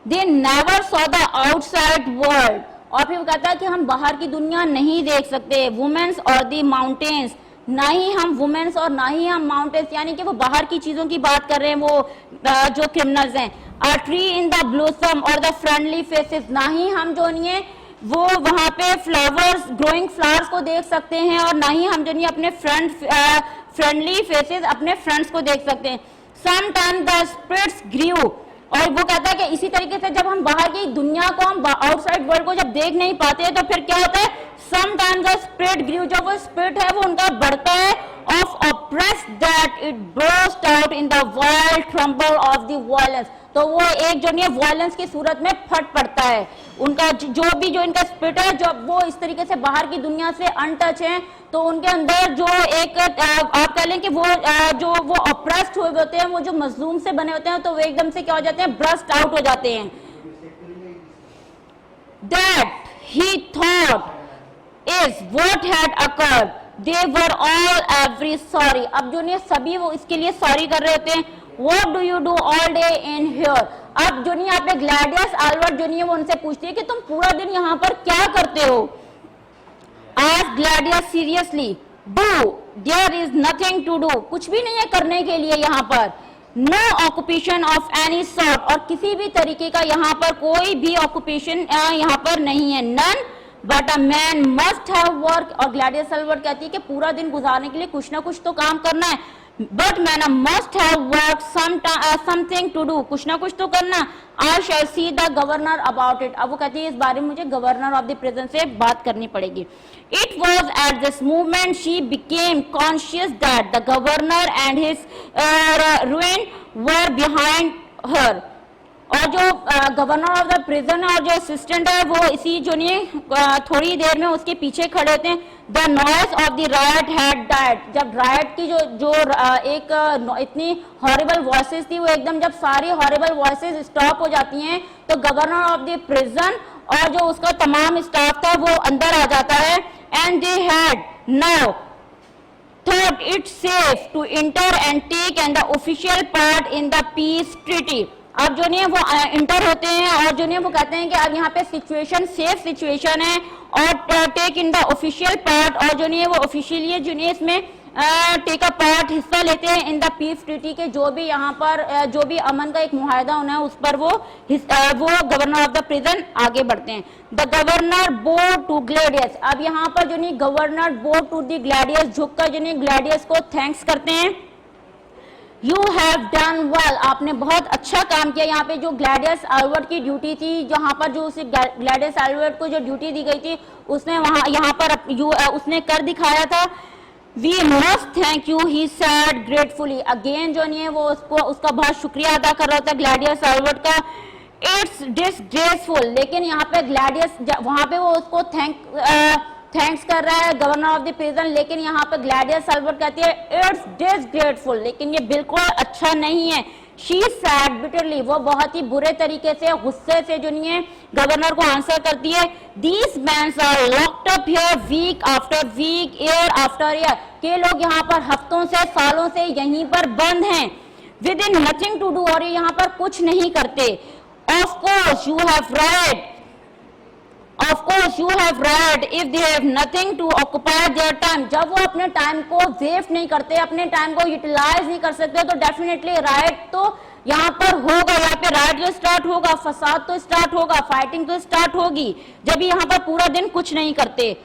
They never saw the outside world. और फिर वो कहता है कि हम बाहर की दुनिया नहीं देख सकते. वुमेन्स और दी माउंटेन्स, ना ही हम वुमेन्स और ना ही हम माउंटेन्स, यानी कि वो बाहर की चीजों की बात कर रहे हैं वो जो क्रिमिनल्स हैं. a tree in the blossom or the friendly faces, ना ही हम जो नहीं है वो वहाँ पे फ्लावर्स, ग्रोइंग फ्लावर्स को देख सकते हैं, और ना ही हम जो नहीं अपने फ्रेंडली फेसेस, अपने फ्रेंड्स को देख सकते हैं। समटाइम्स द स्पिरिट्स ग्रीव, और वो कहता है कि इसी तरीके से जब हम बाहर की दुनिया को, हम आउटसाइड वर्ल्ड को जब देख नहीं पाते हैं तो फिर क्या होता है, समटाइम्स द स्पिरिट ग्रीव, जो वो स्पिरिट है वो उनका बढ़ता है, of oppress that it burst out in the wild tremble of the violence, तो वो एक जो नहीं वायलेंस की सूरत में फट पड़ता है। उनका जो भी जो इनका स्पिरिट है, जब वो इस तरीके से बाहर की दुनिया से अनटच है, तो उनके अंदर जो एक आप कह लें कि वो जो वो ऑप्रेस्ड हुए होते हैं, वो जो मजलूम से बने होते हैं, तो वो एकदम से क्या हो जाते हैं, ब्रस्ट आउट हो जाते हैं। That he thought is what had occurred, they were all every sorry, अब जो नहीं सभी वो इसके लिए सॉरी कर रहे होते हैं। What do you do all day in here? अब जो नहीं आपने ग्लैडियस एल्बर्ट जो नहीं है वो उनसे पूछती है कि तुम पूरा दिन यहाँ पर क्या करते हो। Ask Gladius seriously. Do, there is nothing to do, कुछ भी नहीं है करने के लिए यहाँ पर। No occupation of any sort, और किसी भी तरीके का यहाँ पर कोई भी ऑक्यूपेशन यहाँ पर नहीं है। None but a man must have work, और ग्लैडियस एल्बर्ट कहती है कि पूरा दिन गुजारने के लिए कुछ ना कुछ तो काम करना है। But man must have work, something to do, कुछ ना कुछ तो करना। I shall see the governor about it, अब वो कहती है इस बारे में मुझे गवर्नर ऑफ द प्रिजन से बात करनी पड़ेगी। It was at this moment she became conscious that the governor and his ruin were behind her, और जो गवर्नर ऑफ द प्रिजन और जो असिस्टेंट है वो इसी जो नहीं थोड़ी देर में उसके पीछे खड़े होते हैं। The noise of the right had died, जब रायट की जो एक इतनी हॉरिबल वॉइसेस थी वो एकदम जब सारी हॉरिबल वॉइसेस स्टॉप हो जाती हैं, तो गवर्नर ऑफ द प्रिजन और जो उसका तमाम स्टाफ था वो अंदर आ जाता है। And they had now thought it safe to enter and take and the official part in the peace treaty, अब जो नहीं है वो इंटर होते हैं और जो नहीं है वो कहते हैं कि अब यहाँ पे सिचुएशन सेफ सिचुएशन है, और take in the official part, और जो नहीं है वो ऑफिशियली जो नहीं इसमें टेक अ पार्ट हिस्सा लेते हैं इन द पीस ट्रीटी के, जो भी यहाँ पर जो भी अमन का एक मुआहदा होना है उस पर वो गवर्नर ऑफ द प्रिजन आगे बढ़ते हैं। The governor bowed to Gladys, अब यहाँ पर जो नहीं governor bowed to the Gladys झुककर जो नहीं ग्लैडियस को थैंक्स करते हैं। यू हैव डन वेल, आपने बहुत अच्छा काम किया। यहाँ पे जो ग्लैडियस एल्बर्ट की ड्यूटी थी, जहाँ पर जो उसे ग्लैडियस एल्बर्ट को जो ड्यूटी दी गई थी उसने वहाँ यहाँ पर उसने कर दिखाया था। We must thank you, he said gratefully, again जो नहीं है वो उसका बहुत शुक्रिया अदा कर रहा था ग्लैडियस एल्बर्ट का। इट्स डिसग्रेसफुल, लेकिन यहाँ पे ग्लैडियस वहाँ पे वो उसको थैंक्स कर रहा है गवर्नर ऑफ द प्रिजन, लेकिन यहाँ पे ग्लैडियस एल्बर्ट कहती है इट्स डिसग्रेसफुल, लेकिन ये बिल्कुल अच्छा नहीं है। शी सैड बिटरली, वो बहुत ही बुरे तरीके से गुस्से से जो नहीं है गवर्नर को आंसर करती है। These mans are locked up here week after week, year after year, के लोग यहाँ पर हफ्तों से सालों से यहीं पर बंद हैं। Within nothing to do, और ये यहाँ पर कुछ नहीं करते। Of course you have right, Of course you have right, if they have nothing to occupy their time, जब वो अपने टाइम को वेस्ट नहीं करते, अपने टाइम को यूटिलाइज नहीं कर सकते, तो डेफिनेटली राइट तो यहाँ पर होगा। यहाँ पे राइट तो स्टार्ट होगा, फसाद तो स्टार्ट होगा, फाइटिंग तो स्टार्ट होगी जब यहाँ पर पूरा दिन कुछ नहीं करते।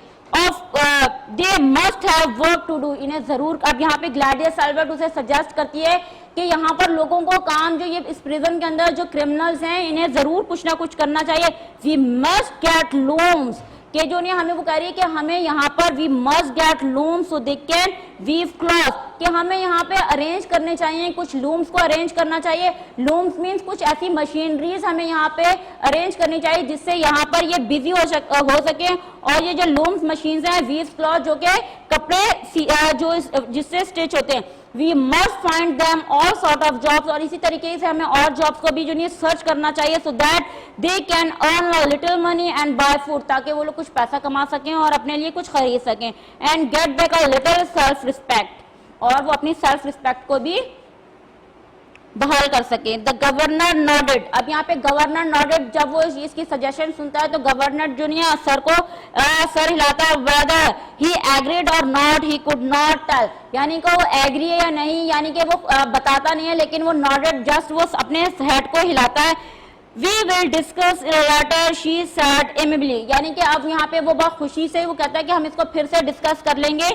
They must have work to do, इन्हें जरूर, अब यहाँ पे ग्लैडियस एल्बर्ट उसे सजेस्ट करती है कि यहाँ पर लोगों को काम, जो ये इस प्रिजन के अंदर जो क्रिमिनल्स हैं इन्हें जरूर कुछ ना कुछ करना चाहिए। वी मस्ट गेट लूम्स, के जो नहीं हमें वो कह रही है कि हमें यहाँ पर we must get looms so they can weave cloth, कि हमें यहाँ पे अरेंज करने चाहिए, कुछ लूम्स को अरेंज करना चाहिए। लूम्स मीन्स कुछ ऐसी मशीनरीज हमें यहाँ पे अरेंज करनी चाहिए जिससे यहाँ पर ये बिजी हो सके, और ये जो लूम्स मशीन्स हैं वीव क्लॉथ जो कि कपड़े जो जिससे स्टिच होते हैं। We must find them all sort of jobs, और इसी तरीके से हमें और जॉब्स को भी जो नहीं सर्च करना चाहिए, so that they can earn a little money and buy food, ताकि वो लोग कुछ पैसा कमा सकें और अपने लिए कुछ खरीद सकें। And get back a little self respect, और वो अपनी सेल्फ रिस्पेक्ट को भी बहाल कर सके। द गवर्नर नॉडेड, अब यहाँ पे गवर्नर नॉडेड, जब वो इसकी सजेशन सुनता है तो गवर्नर जो नहीं है सर को सर हिलाता है। वेदर ही एग्रीड और not he could not tell, यानी कि वो एग्री है या नहीं, यानी कि वो बताता नहीं है, लेकिन वो नॉडेड जस्ट वो अपने हेड को हिलाता है। We will discuss later, she said amiably, यानी कि अब यहाँ पे वो बहुत खुशी से वो कहता है कि हम इसको फिर से डिस्कस कर लेंगे।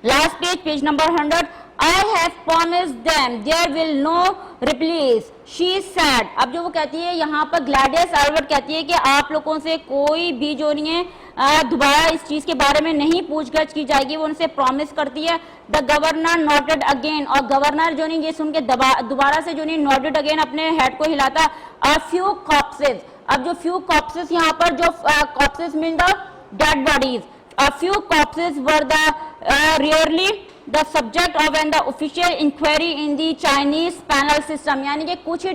Last page, page number 100, I have promised them there will no replies, she said। अब जो वो कहती है यहाँ पर ग्लैडियस एल्बर्ट कहती है कि आप लोगों से कोई भी जो नहीं है दोबारा इस चीज के बारे में नहीं पूछगछ की जाएगी, वो उनसे प्रॉमिस करती है। द गवर्नर नोटेड अगेन, और गवर्नर जो नहीं ये सुन के दोबारा से जो नहीं नोटेड अगेन अपने हेड को हिलाता। अ फ्यू कॉप्सेस, अब जो फ्यू कॉप्सेस यहाँ पर जो corpses mean the dead bodies, a few corpses were the rarely the subject of an the official inquiry in the Chinese panel system, यानी कि कुछ ही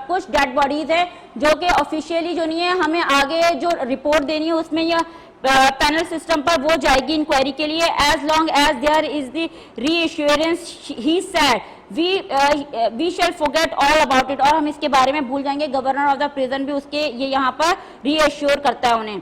कुछ डेड बॉडीज है जो कि ऑफिशियली जो नहीं है हमें आगे जो रिपोर्ट देनी है उसमें यह पैनल सिस्टम पर वो जाएगी इंक्वायरी के लिए। As long as there is the reassurance he said we shall forget all about it, और हम इसके बारे में भूल जाएंगे। गवर्नर ऑफ द प्रिजन भी उसके ये यहाँ पर रीएश्योर करता है उन्हें।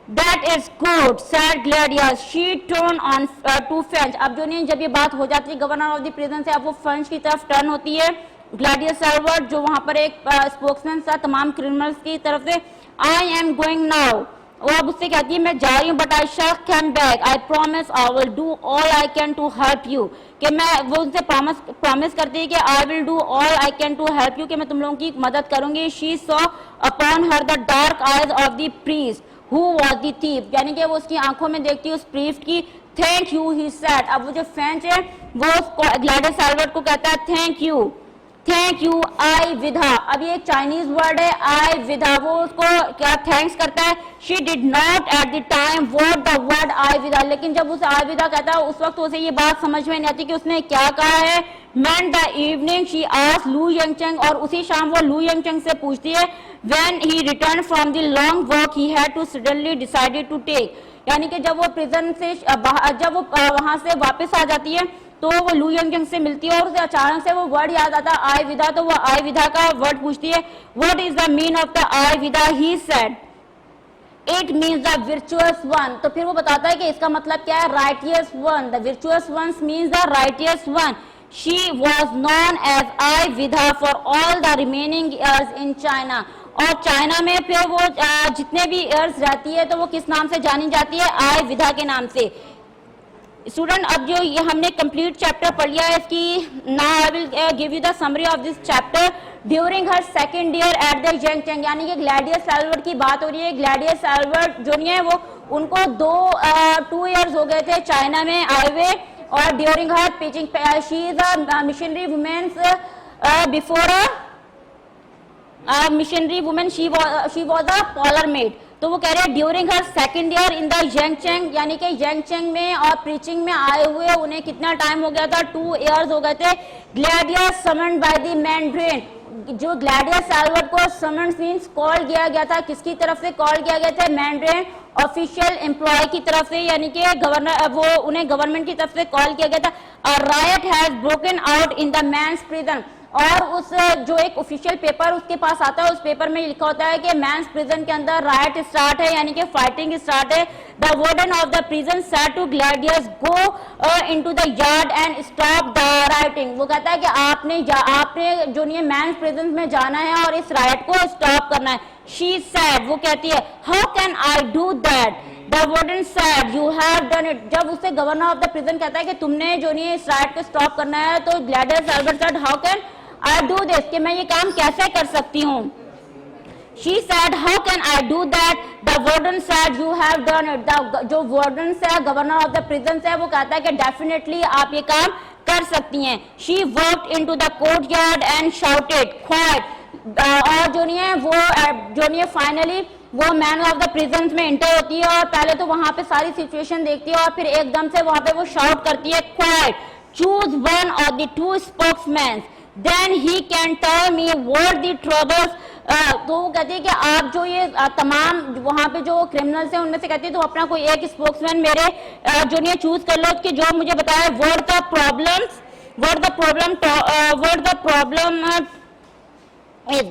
That is good, said Gladius. She turned on to French. अब जो नहीं जब ये बात हो जाती है गवर्नर ऑफ द प्रिजन से, अब वो फ्रेंच की तरफ टर्न होती है। ग्लैडियस एल्बर्ट जो वहां पर एक स्पोक्समैन था तमाम क्रिमिनल्स की तरफ से, I am going now, वो अब उससे कहती है मैं जा रही हूँ, but I shall come back. I promise I will do all I can to help you. कि मैं वो उनसे प्रॉमिस करती है कि I will do all I can to help you, कि मैं तुम लोगों की मदद करूंगी। She saw upon her the dark eyes of the priest who was the thief, यानी कि वो उसकी आंखों में देखती है उस प्रीस्ट की। थैंक यू ही सेड, अब वो जो फ्रेंच है वो ग्लैडियस एल्बर्ट को कहता है थैंक यू आई विधा, अब ये एक चाइनीज वर्ड है आई विधा, वो उसको क्या थैंक्स करता है। She did not at the time word the word I विधा, लेकिन जब उसे आई विधा कहता है उस वक्त उसे ये बात समझ में नहीं आती कि उसने क्या कहा है। Man the evening she asked लू यंगचंग, और उसी शाम वो लू यंगचंग से पूछती है when he return from the long walk he had to suddenly decided to take, यानी कि जब वो प्रिजन से जब वो वहां से वापस आ जाती है तो वो लू यंगचंग से मिलती है और उसे अचानक से वो वर्ड याद आता है आई विधा, तो वो आई विधा का वर्ड पूछती है। What is the mean of the Ai Weideh, he said it means the virtuous one, तो फिर वो बताता है कि इसका मतलब क्या है, righteous one, the virtuous one means the righteous one. She was known as Ai Weideh for all the remaining years in China, और चाइना में फिर वो जितने भी ईयर्स रहती है तो वो किस नाम से जानी जाती है, आई विधा के नाम से। स्टूडेंट अब जो ये हमने कंप्लीट चैप्टर पढ़ लिया है इसकी, now I will give you the summary of this chapter. During her second year at the Yangcheng, यानी कि ग्लैडियस एल्बर्ट की बात हो रही है। ग्लैडियस एल्बर्ट जो नहीं है वो उनको 2 ईयर्स हो गए थे चाइना में आए हुए, और during her teaching she is a missionary women's before a missionary women she was a parlour maid, तो वो कह रहे हैं during her second year in the Yangcheng, यानी कि यंगचंग में और प्रीचिंग में आए हुए उन्हें कितना टाइम हो गया था, 2 ईयर्स हो गए थे। Gladius summoned by the mandarin, जो ग्लैडियस एल्बर्ट को समन्स मींस कॉल किया गया था, किसकी तरफ से कॉल किया गया था, मैंड्रिन ऑफिशियल एम्प्लॉय की तरफ से, यानी कि गवर्नर वो उन्हें गवर्नमेंट की तरफ से कॉल किया गया था। A riot has broken out in the men's prison, और उस जो एक ऑफिशियल पेपर उसके पास आता है उस पेपर में लिखा होता है कि मैंस प्रिजन के अंदर राइट स्टार्ट है, यानी कि फाइटिंग स्टार्ट है। The warden of the prison said to Gladys go into the yard and stop the rioting, वो कहता है कि आपने जो नहीं मैंस प्रिजन में जाना है और इस राइट को स्टॉप करना है। शी सेड, वो कहती है how can I do that, the warden said you have done it, जब उससे गवर्नर ऑफ द प्रिजन कहता है कि तुमने जो नहीं इस राइट को स्टॉप करना है, तो Gladius Albert said how can I do this, कि मैं ये काम कैसे कर सकती हूँ। She said, how can I do that? The warden said, you have done it. जो warden है, governor of the prison है, वो कहता है कि definitely आप ये काम कर सकती हैं। She walked into the courtyard and shouted, quiet. और जो नहीं है वो जो नहीं है फाइनली वो मैन ऑफ द प्रिजन में एंटर होती है और पहले तो वहां पे सारी सिचुएशन देखती है और फिर एकदम से वहां पे वो शाउट करती है, quiet. Choose one of the 2 spokesmen. Then he can tell me what the troubles. तो वो कहती है कि आप जो ये तमाम वहाँ पे जो क्रिमिनल्स हैं उनमें से कहती है तो अपना कोई एक स्पोक्समैन मेरे जो नहीं चूज कर लो कि जो मुझे बताए what the problems what the problem is.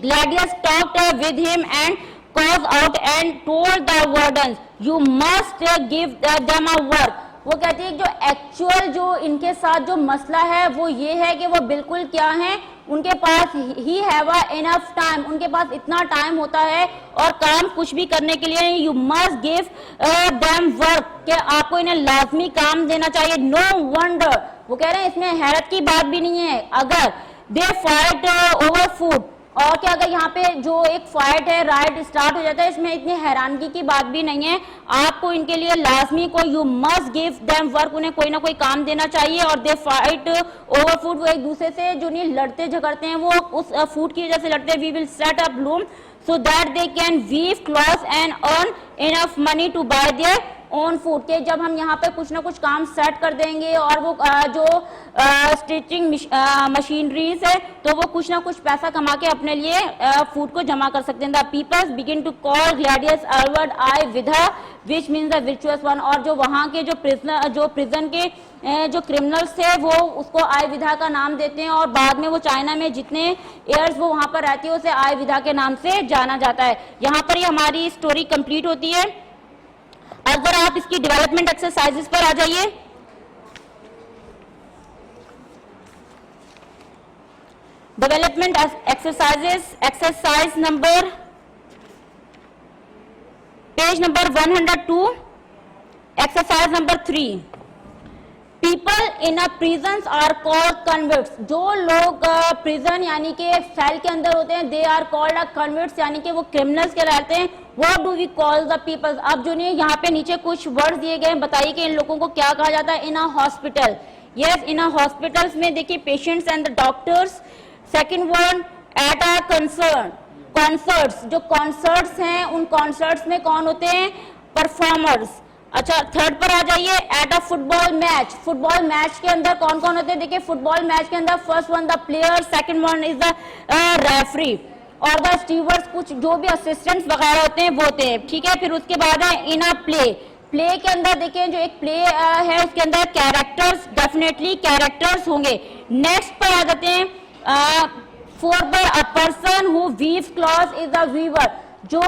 Gladius talked with him and called out and told the wardens, you must give them a work. वो कहती है जो एक्चुअल जो इनके साथ जो मसला है वो ये है कि वो बिल्कुल क्या है, उनके पास ही हैव इनफ टाइम, उनके पास इतना टाइम होता है और काम कुछ भी करने के लिए, you must give them work, कि आपको इन्हें लाजमी काम देना चाहिए. नो वंडर, वो कह रहे हैं इसमें हैरत की बात भी नहीं है अगर दे फाइट ओवर फूड, और क्या अगर यहाँ पे जो एक फाइट है, राइट स्टार्ट हो जाता है, इसमें इतनी हैरानगी की बात भी नहीं है. आपको इनके लिए लाजमी को you must give them work, उन्हें कोई ना कोई काम देना चाहिए. और दे फाइट ओवर फूड, वो एक दूसरे से जो नहीं लड़ते झगड़ते हैं, वो उस फूड की वजह से लड़ते हैं. We will set up loom so that they can weave cloths and earn enough money to buy their own food, के जब हम यहाँ पे कुछ ना कुछ काम सेट कर देंगे और वो जो स्टिचिंग मशीनरीज है तो वो कुछ ना कुछ पैसा कमा के अपने लिए फूड को जमा कर सकते हैं. The peoples begin to call Gladys Aylward Ai Weideh which means the virtuous one, और जो वहाँ के जो प्रिजन के जो क्रिमिनल्स थे वो उसको आई विधा का नाम देते हैं, और बाद में वो चाइना में जितने एयर्स वो वहाँ पर रहती है उसे आई विधा के नाम से जाना जाता है. यहाँ पर ही हमारी स्टोरी कंप्लीट होती है. अगर आप इसकी डेवलपमेंट एक्सरसाइजेस पर आ जाइए. Development exercises, exercise number page number 102, exercise number 3. People in a prisons are called convicts, जो लोग प्रिजन यानी कि सेल के अंदर होते हैं, they are called a convicts, यानी कि वो क्रिमिनल्स कहलाते हैं. What do we call the peoples, अब जो नहीं यहाँ पे नीचे कुछ वर्ड्स दिए गए हैं, बताइए कि इन लोगों को क्या कहा जाता है. In a hospital, yes in a hospitals में देखिए patients and the doctors. Second word at a concern, concerts, जो कॉन्सर्ट्स हैं उन कॉन्सर्ट्स में कौन होते हैं, परफॉर्मर्स. अच्छा थर्ड पर आ जाइए. At a football match, football match के अंदर कौन कौन होते हैं, देखिए फुटबॉल मैच के अंदर first one the player, second one is the referee, और द स्टीवर्ड्स, कुछ जो भी असिस्टेंट्स वगैरह होते हैं वो होते हैं. ठीक है, फिर उसके बाद है इन अ प्ले. प्ले के अंदर देखिए जो एक प्ले है उसके अंदर कैरेक्टर्स, डेफिनेटली कैरेक्टर्स होंगे. नेक्स्ट पर आ जाते हैं. फोर पर a person who weaves cloths is the weaver, जो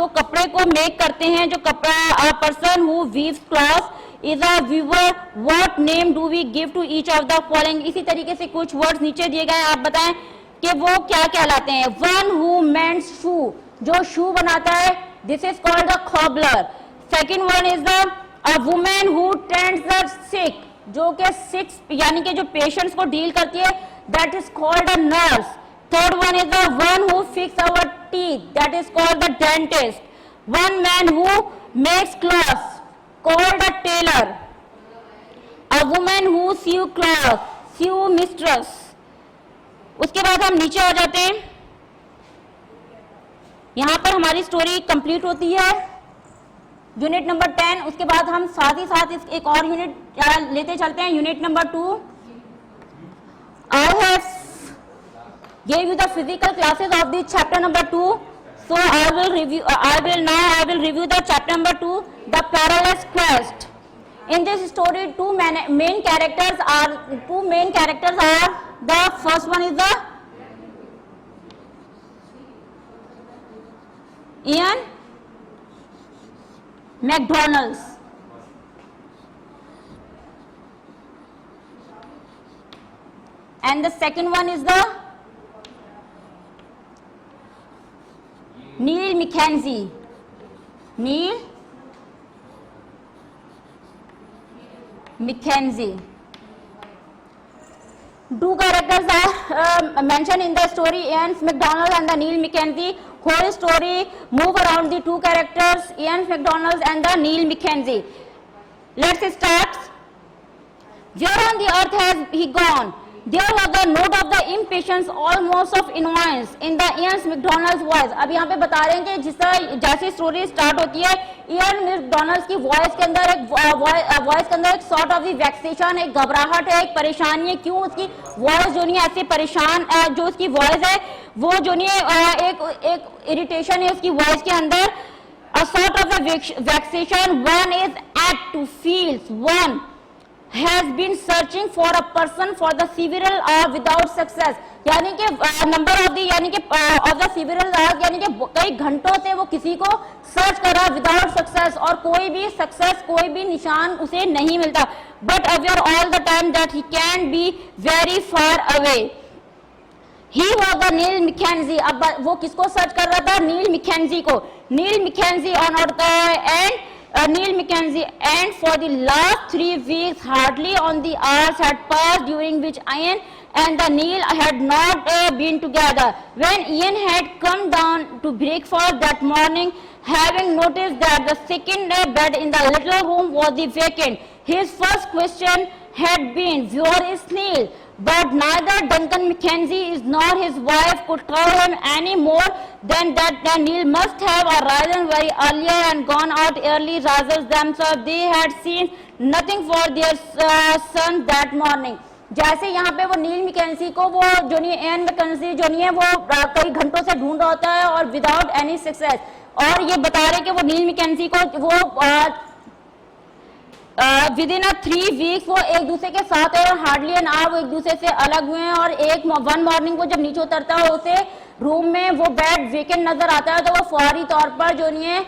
कपड़े को मेक करते हैं, जो कपड़ा, person who weaves cloths is a weaver. What name do we give to each of the following, इसी तरीके से कुछ वर्ड्स नीचे दिए गए हैं, आप बताएं कि वो क्या कहलाते हैं. वन हु मेंड्स शू, जो शू बनाता है, this is called the cobbler. Second one is the a women who tends the sick, जो कि सिक्स यानी कि जो पेशेंट्स को डील करती है, that is called a nurse. Third one is the one who fix our teeth, that is called the dentist. One man who makes clothes, called a tailor. A woman who sew clothes, sew mistress. उसके बाद हम नीचे आ जाते हैं. यहाँ पर हमारी स्टोरी कंप्लीट होती है, यूनिट नंबर 10. उसके बाद हम साथ ही साथ एक और यूनिट लेते चलते हैं, unit number 2. I have gave you the physical classes of the chapter number 2, so I will review the chapter number 2, the perilous quest. In this story two main characters are the first one is the Ian McDonald, and the second one is the Neil Mackenzie. Neil Mackenzie. Two characters are mentioned in the story, Ian McDonald and the Neil Mackenzie. Whole story move around the two characters, Ian McDonald and the Neil Mackenzie. Let's start. Where on the earth has he gone? There was a note of the impatience, almost of annoyance in the Ian McDonald's voice. अब यहाँ पे बता रहे हैं कि जिस तरह जैसे स्टोरी स्टार्ट होती है, इयन मैकडोनल्ड की वॉइस के अंदर एक सॉर्ट ऑफ वेक्सेशन, एक घबराहट है, एक परेशानी है. क्यों उसकी वॉइस जो नहीं है ऐसे परेशान, जो उसकी वॉइस है वो जो नहीं है एक इरिटेशन है उसकी वॉइस के अंदर. A sort of a vexation, one is at to feels, one has been searching for a person for the several hours without success. यानी कि नंबर ऑफ दी यानी कि ऑफ द several hours यानी कि कई घंटों से वो किसी को सर्च कर रहा विदाउट सक्सेस, और कोई भी सक्सेस कोई भी निशान उसे नहीं मिलता. But aware all the time that he could be very far away. He was the Neil Mackenzie. अब वो किसको सर्च कर रहा था? नील मैकेंजी को. Neil Mackenzie on and Neil Mackenzie, and for the last 3 weeks hardly on the hours had passed during which Ian and the Neil had not been together. When Ian had come down to breakfast that morning, having noticed that the second bed in the little room was vacant, his first question had been, where is Neil? But neither Duncan Mackenzie nor his wife could tell him any more than that Neil must have arisen very earlier and gone out early rather themselves. They had seen nothing for their son that morning. जैसे यहाँ पे वो नील मैकेंजी को वो जो नहीं एन मैकेंजी जो नहीं है वो कई घंटों से ढूंढ रहा होता है और विदाउट एनी सक्सेस, और ये बता रहे कि वो नील मैकेंजी को वो विद इन 3 वीक्स वो एक दूसरे के साथ है और हार्डली एन आवर वो एक दूसरे से अलग हुए हैं. और एक वन मॉर्निंग को जब नीचे उतरता है उसे रूम में वो बेड वेकेंट नजर आता है, तो वो फौरी तौर पर जो नहीं है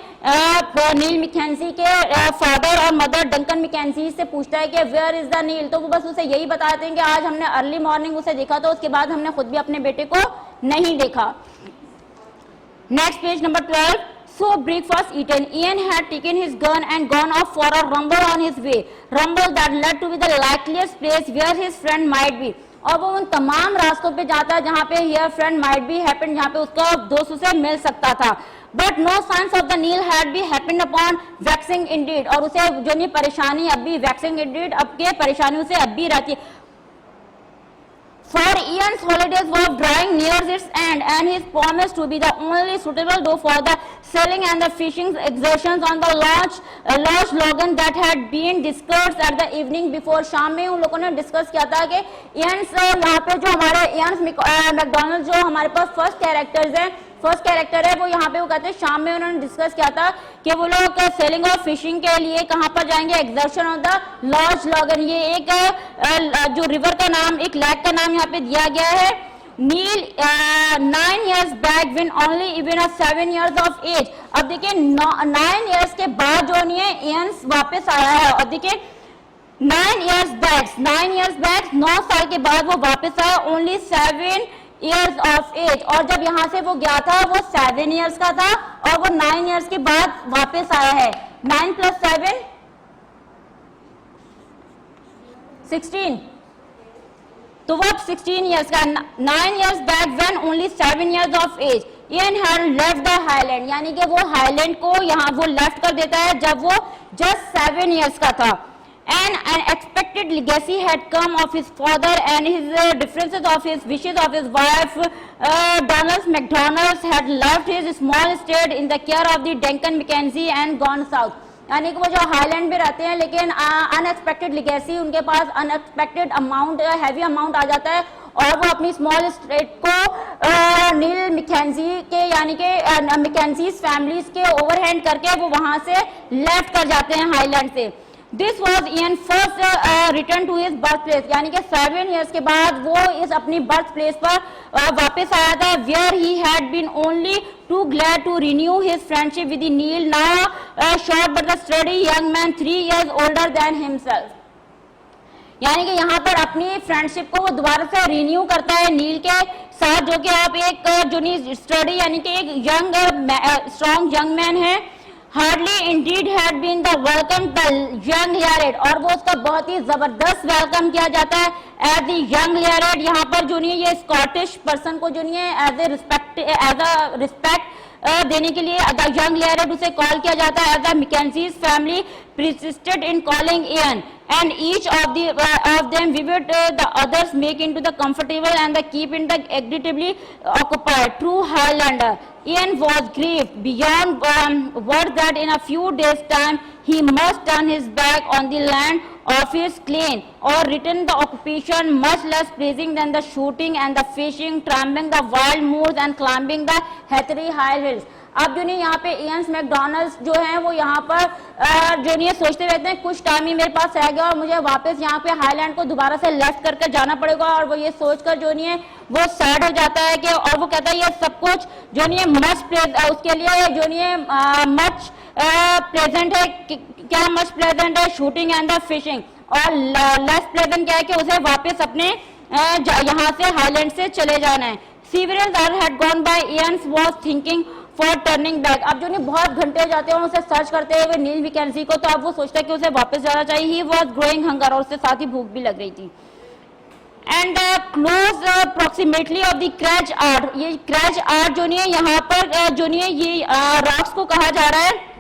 नील मैकेंजी के फादर और मदर डंकन मैकेंजी से पूछता है कि वेयर इज द नील. तो वो बस उसे यही बताते हैं कि आज हमने अर्ली मॉर्निंग उसे देखा, तो उसके बाद हमने खुद भी अपने बेटे को नहीं देखा. Next page number 12. So breakfast eaten, Ian had taken his gun and gone off for a rumble on his way, rumble that led to be the likeliest place where his friend might be. और वो उन तमाम रास्तों पे जाता है जहाँ पे here friend might be happened, जहाँ पे उसका दोस्त उसे मिल सकता था. But no signs of the Neil had been happened upon, vexing indeed. और उसे जो नहीं परेशानी अब भी vexing indeed, अब के परेशानी उसे अब भी रहती है. For Ian's holidays was drawing near its end, and his promise to be the only suitable though for the sailing and the fishing exertions on the launch Logan that had been discussed at the evening before. शाम में उन लोगों ने डिस्कस किया था कि इयन्स यहाँ पे जो हमारे इयन्स मैकडोनल्ड जो हमारे पास फर्स्ट कैरेक्टर है वो यहाँ पे वो कहते हैं शाम में उन्होंने डिस्कस किया था कि वो लोग सेलिंग और फिशिंग के लिए कहाँ पर जाएंगे, exertion of the launch logon. ये एक जो रिवर का नाम, एक लेक का नाम यहाँ पे दिया गया है. नील 9 years back when only even 7 years of age. अब देखिए 9 years के बाद जो नहीं है इयन्स वापस आया है. और देखिए 9 years back 9 साल के बाद वो वापस आया, only 7 years of age. और जब यहाँ से वो गया था वो 7 years का था और वो 9 years के बाद वापस आया है. 9 + 7 16, तो वो अब 16 years का. 9 years back when only 7 years of age, Ian had left the Highland. यानी कि वो हाईलैंड को यहाँ वो लेफ्ट कर देता है जब वो just 7 years का था. An unexpected legacy had come of his father and his differences of his wishes of his wife. Donald McDonald had left his small estate in the care of the Duncan Mackenzie and gone south. यानी कि वो जो हाईलैंड में रहते हैं लेकिन अनएक्सपेक्टेड लिगेसी, उनके पास अनएक्सपेक्टेड अमाउंट, हैवी अमाउंट आ जाता है और वो अपनी स्मॉल स्टेट को नील मैकेंजी के यानी कि मैकेंजीज फैमिलीज के ओवरहैंड करके वो वहां से लेफ्ट कर जाते हैं हाईलैंड से. This was Ian first return to his birthplace. यानी कि 7 years के बाद वो इस अपनी बर्थ प्लेस पर वापस आया था. Where he had been only to glad to renew his friendship with Neil, now short but the sturdy young man 3 years older than himself. यानी कि यहाँ पर अपनी फ्रेंडशिप को वो दोबारा से रिन्यू करता है नील के साथ, जो कि आप एक जो स्टडी यानी कि एक यंग स्ट्रॉन्ग यंग मैन है. Hardly indeed had been the welcome the young Laird, और वो उसका बहुत ही जबरदस्त वेलकम किया जाता है एज द यंग Laird. यहाँ पर जो नहीं है ये स्कॉटिश पर्सन को जो नहीं है एज अ रिस्पेक्ट देने के लिए द यंग Laird उसे कॉल किया जाता है. As the Mackenzies family persisted in calling Ian, and each of them vivid the others make into the comfortable and the keep in the agreeably occupied. True Highlander, Ian was grieved beyond words that in a few days' time he must turn his back on the land of his clan or return the occupation much less pleasing than the shooting and the fishing, tramping the wild moors and climbing the heathery high hills. अब जो नहीं यहाँ पे इयन मैकडॉनल्ड्स जो है वो यहाँ पर जो नहीं सोचते रहते हैं कुछ टाइम ही मेरे पास रह गया और मुझे वापस यहाँ पे हाईलैंड को दोबारा से लेफ्ट करके जाना पड़ेगा, और वो ये सोचकर जो नहीं है वो सैड हो जाता है कि, और वो कहता है ये सब कुछ जो नहीं है मच उसके लिए जो नहीं है मच प्रेजेंट है, क्या मच प्रेजेंट है शूटिंग एंड द फिशिंग, और लेस प्रेजेंट क्या है कि उसे वापस अपने यहाँ से हाईलैंड से चले जाना है। Several hours had gone by. Ian was thinking for turning back. अब जो नहीं बहुत घंटे हो जाते हैं उसे सर्च करते हुए नील मैकेंजी को, तो अब वो सोचता है कि उसे वापस जाना चाहिए। He was growing hunger और उससे साथ ही भूख भी लग रही थी। And close proximity of the crag art, ये crag art जो नहीं है यहाँ पर जो नहीं है ये रॉक्स को कहा जा रहा है।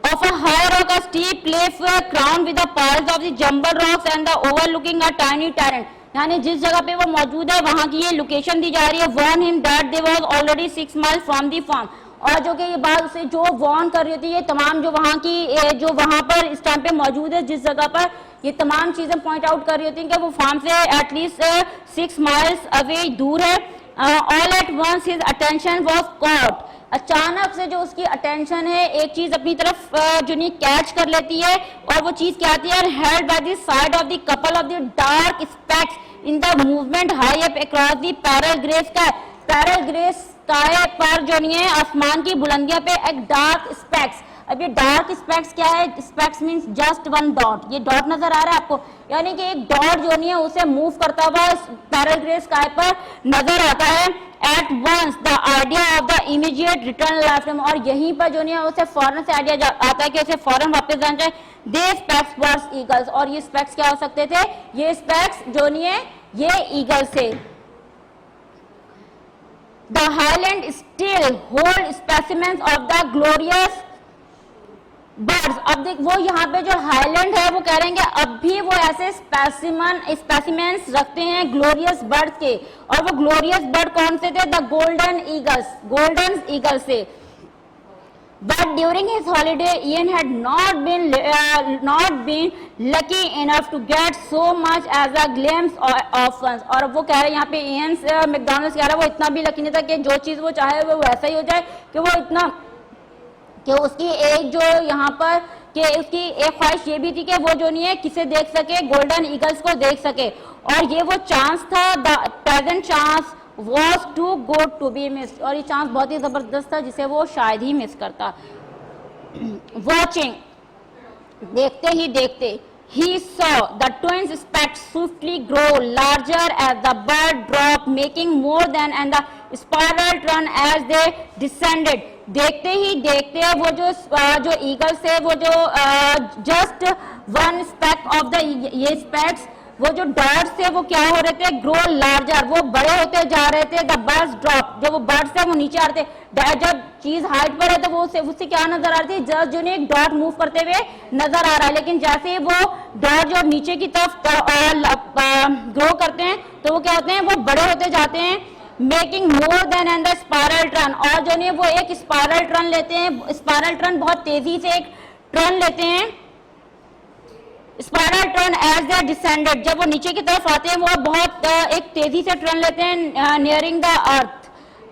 Of a high rock, a steep cliff crowned with the piles of the jumbled rocks and the overlooking a tiny torrent. यानी जिस जगह पे वो मौजूद है वहां की ये लोकेशन दी जा रही है। warn him that they was already 6 miles from the farm, और जो कि ये बात उसे जो वार्न कर रही थी, ये तमाम जो वहां की जो वहां पर इस टाइम पे मौजूद है जिस जगह पर, ये तमाम चीजें पॉइंट आउट कर रही होती हैं कि वो फार्म से एटलीस्ट 6 miles अवे दूर है। All at once his attention was caught, अचानक से जो उसकी अटेंशन है एक चीज अपनी तरफ जो नहीं कैच कर लेती है, और वो चीज क्या आती है, held by the side of the couple of the dark specs in the movement high up across the parallel grey sky. Parallel grey sky पर जो नहीं है आसमान की बुलंदियों पे एक डार्क स्पेक्स। अब ये डार्क स्पेक्स क्या है, specs means just one dot, ये डॉट नजर आ रहा है आपको, यानी कि एक डॉट जो नहीं है उसे मूव करता हुआ पैरल ग्रे स्काई पर नजर आता है। At once the idea of the immediate return left him, और यहीं पर जो नहीं है उसे फौरन से आइडिया आता है कि उसे फौरन वापस जाना चाहिए। दे स्पेक्स वर्स ईगल्स, और ये स्पेक्स क्या हो सकते थे, ये स्पेक्स जो नहीं है ये ईगल से। The highland still hold specimens of the glorious birds. अब देख वो यहाँ पे जो हाईलैंड है वो कह रहे हैं कि अब भी वो ऐसे स्पेसिमेंस रखते हैं ग्लोरियस बर्ड्स के, और वो ग्लोरियस बर्ड कौन से थे, the golden eagles, golden eagle से। But during his holiday, Ian had not been lucky enough to get so much as a glimpse of one. और वो कह रहे हैं यहाँ पे इयन मैकडॉनल्ड्स कह रहा है वो इतना भी लकी नहीं था कि जो चीज वो चाहे वो वैसा ही हो जाए, कि वो इतना कि उसकी एक जो यहाँ पर कि उसकी एक ख्वाहिश ये भी थी कि वो जो नहीं है किसे देख सके, गोल्डन ईगल्स को देख सके, और ये वो चांस था, the present chance was too good to be missed, और ये चांस बहुत ही जबरदस्त था जिसे वो शायद ही मिस करता। Watching, देखते ही देखते, he saw the twins specks swiftly grow larger as the bird dropped, making more than and the spiral run as they descended। देखते ही देखते वो जो ईगल से वो जो just one speck of the ये स्पेक्स वो जो डॉट्स थे वो क्या हो रहे थे, ग्रो लार्जर, वो बड़े होते जा रहे थे। द बर्ड्स ड्रॉप, जो वो बर्ड्स थे वो नीचे आ रहे थे। जब चीज हाइट पर है तो वो उससे क्या नजर आ रही थी, जस्ट जो नहीं एक डॉट मूव करते हुए नजर आ रहा है, लेकिन जैसे ही वो डॉट जो नीचे की तरफ ग्रो करते हैं तो वो क्या होते हैं, वो बड़े होते जाते हैं। Making more than and the spiral turn, और जो नहीं वो एक स्पाइरल टर्न लेते हैं, स्पाइरल टर्न बहुत तेजी से एक टर्न लेते हैं। Spiral turn as they descended, जब वो नीचे की तरफ आते हैं वो बहुत एक तेजी से टर्न लेते हैं नियरिंग द अर्थ,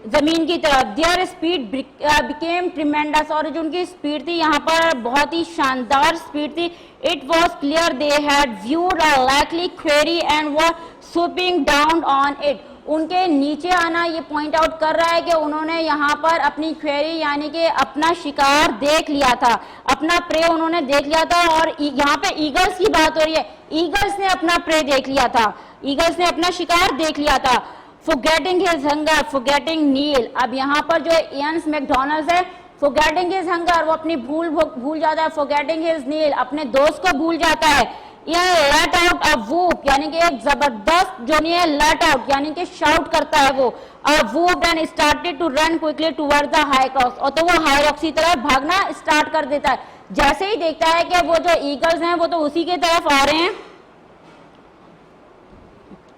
जमीन की तरफ। देयर स्पीड बिकेम ट्रिमेंडस, और जो उनकी स्पीड थी यहाँ पर बहुत ही शानदार स्पीड थी। It was clear they had viewed a likely query and were swooping down on it. उनके नीचे आना ये पॉइंट आउट कर रहा है कि उन्होंने यहाँ पर अपनी क्वेरी यानी कि अपना शिकार देख लिया था, अपना प्रे उन्होंने देख लिया था। और यहाँ पे ईगल्स की बात हो रही है, ईगल्स ने अपना प्रे देख लिया था, ईगल्स ने अपना शिकार देख लिया था। forgetting his hunger, forgetting नील, अब यहाँ पर जो इयन मैकडॉनल्ड्स है, forgetting his hunger, वो अपनी भूल जाता है, forgetting his नील, अपने दोस्त को भूल जाता है। यह लेट आउट अ वूप, यानी कि एक जबरदस्त जो नहीं है लेट आउट यानी कि शाउट करता है वो, a whoop and started to run quickly towards the high rocks, और तो वो हाई रॉक्स की तरफ भागना स्टार्ट कर देता है। जैसे ही देखता है कि वो जो ईगल्स हैं वो तो उसी की तरफ आ रहे हैं,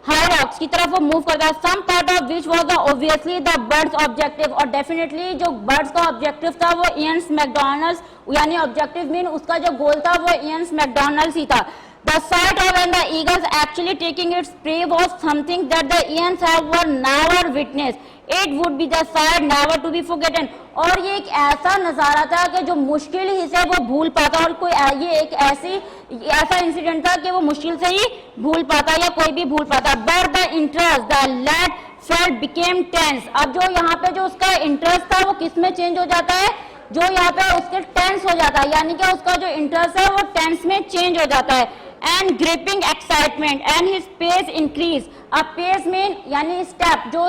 हाई रॉक्स की तरफ वो मूव करता है। Some part of which was obviously the bird's objective, और डेफिनेटली जो बर्ड्स का ऑब्जेक्टिव था वो इयन मैकडॉनल्ड्स, यानी ऑब्जेक्टिव मीन उसका जो गोल था वो इयन मैकडॉनल्ड्स ही था। The sight of and the eagles actually taking its prey was something that the Ians have were never witnessed. It would be the sight never to be forgotten. और ये एक ऐसा नज़ारा था कि जो मुश्किल ही से वो भूल पाता, और कोई ये एक ऐसा इंसिडेंट था कि वो मुश्किल से ही भूल पाता या कोई भी भूल पाता. But the interest, the lad felt became tense. अब जो यहाँ पे जो उसका इंटरेस्ट था वो किस में चेंज हो जाता है, जो यहाँ पे उसके टेंस हो जाता है, यानी कि उसका जो इंटरेस्ट है वो टेंस में चेंज हो जाता है. And gripping excitement and his pace increase. अब पेस में यानी स्टेप, जो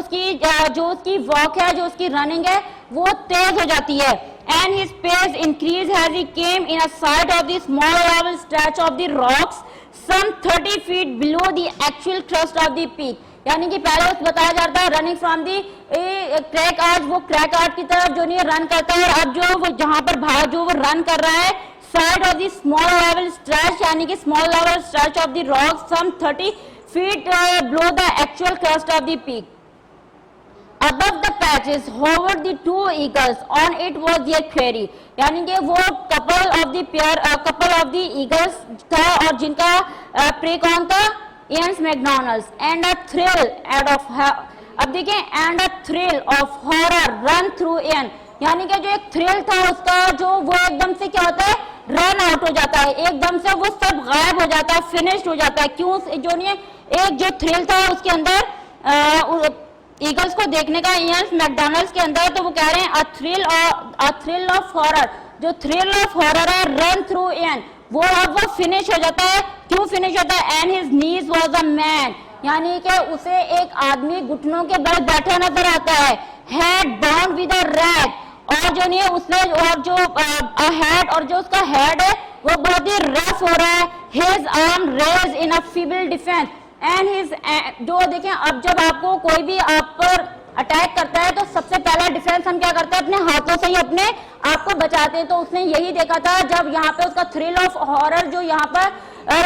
उसकी वॉक है, जो उसकी रनिंग है वो तेज हो जाती है. And his pace increase has he came in a sight of the small level stretch of the rocks some 30 feet below the actual crust of the peak. यानी कि पहले उस बताया जाता है running from the crack arch, वो क्रैक आर्च की तरफ जो नहीं रन करता है, और अब जो वो जहां पर भाग जो वो रन कर रहा है side of the small level stretch, यानी कि small level stretch of the rock some 30 feet below the actual crest of the peak. Above the patches hovered the two eagles. On it was their quarry. यानी कि वो couple of the eagles था, और जिनका प्रे कौन था, Ian McDonald's. And a thrill अब देखिए, and a thrill of horror run through Ian. यानी कि जो एक थ्रिल था उसका, जो वो एकदम से क्या होता है, रन आउट हो जाता है, एकदम से वो सब गायब हो जाता है, फिनिश्ड हो जाता है. क्यों? जो नहीं, एक जो थ्रिल था उसके अंदर ईगल्स को देखने का इयन मैकडॉनल्ड्स के अंदर, तो वो कह रहे हैं अ थ्रिल ऑफ हॉरर. जो थ्रिल ऑफ हॉरर है रन थ्रू इयन, वो अब वो फिनिश हो जाता है. क्यों फिनिश होता है? And his knees was a man, यानी कि उसे एक आदमी घुटनों के बल बैठा नजर आता है. Head bound with a rag, और जो नहीं उसने, और जो हेड, और जो उसका हेड है वो बहुत ही रफ हो रहा है. His arm raise in a feeble defence and his, जो देखें, अब जब आपको कोई भी आप पर अटैक करता है तो सबसे पहला डिफेंस हम क्या करते हैं, अपने हाथों से ही अपने आप को बचाते हैं. तो उसने यही देखा था जब यहाँ पे उसका थ्रिल ऑफ हॉरर जो यहाँ पर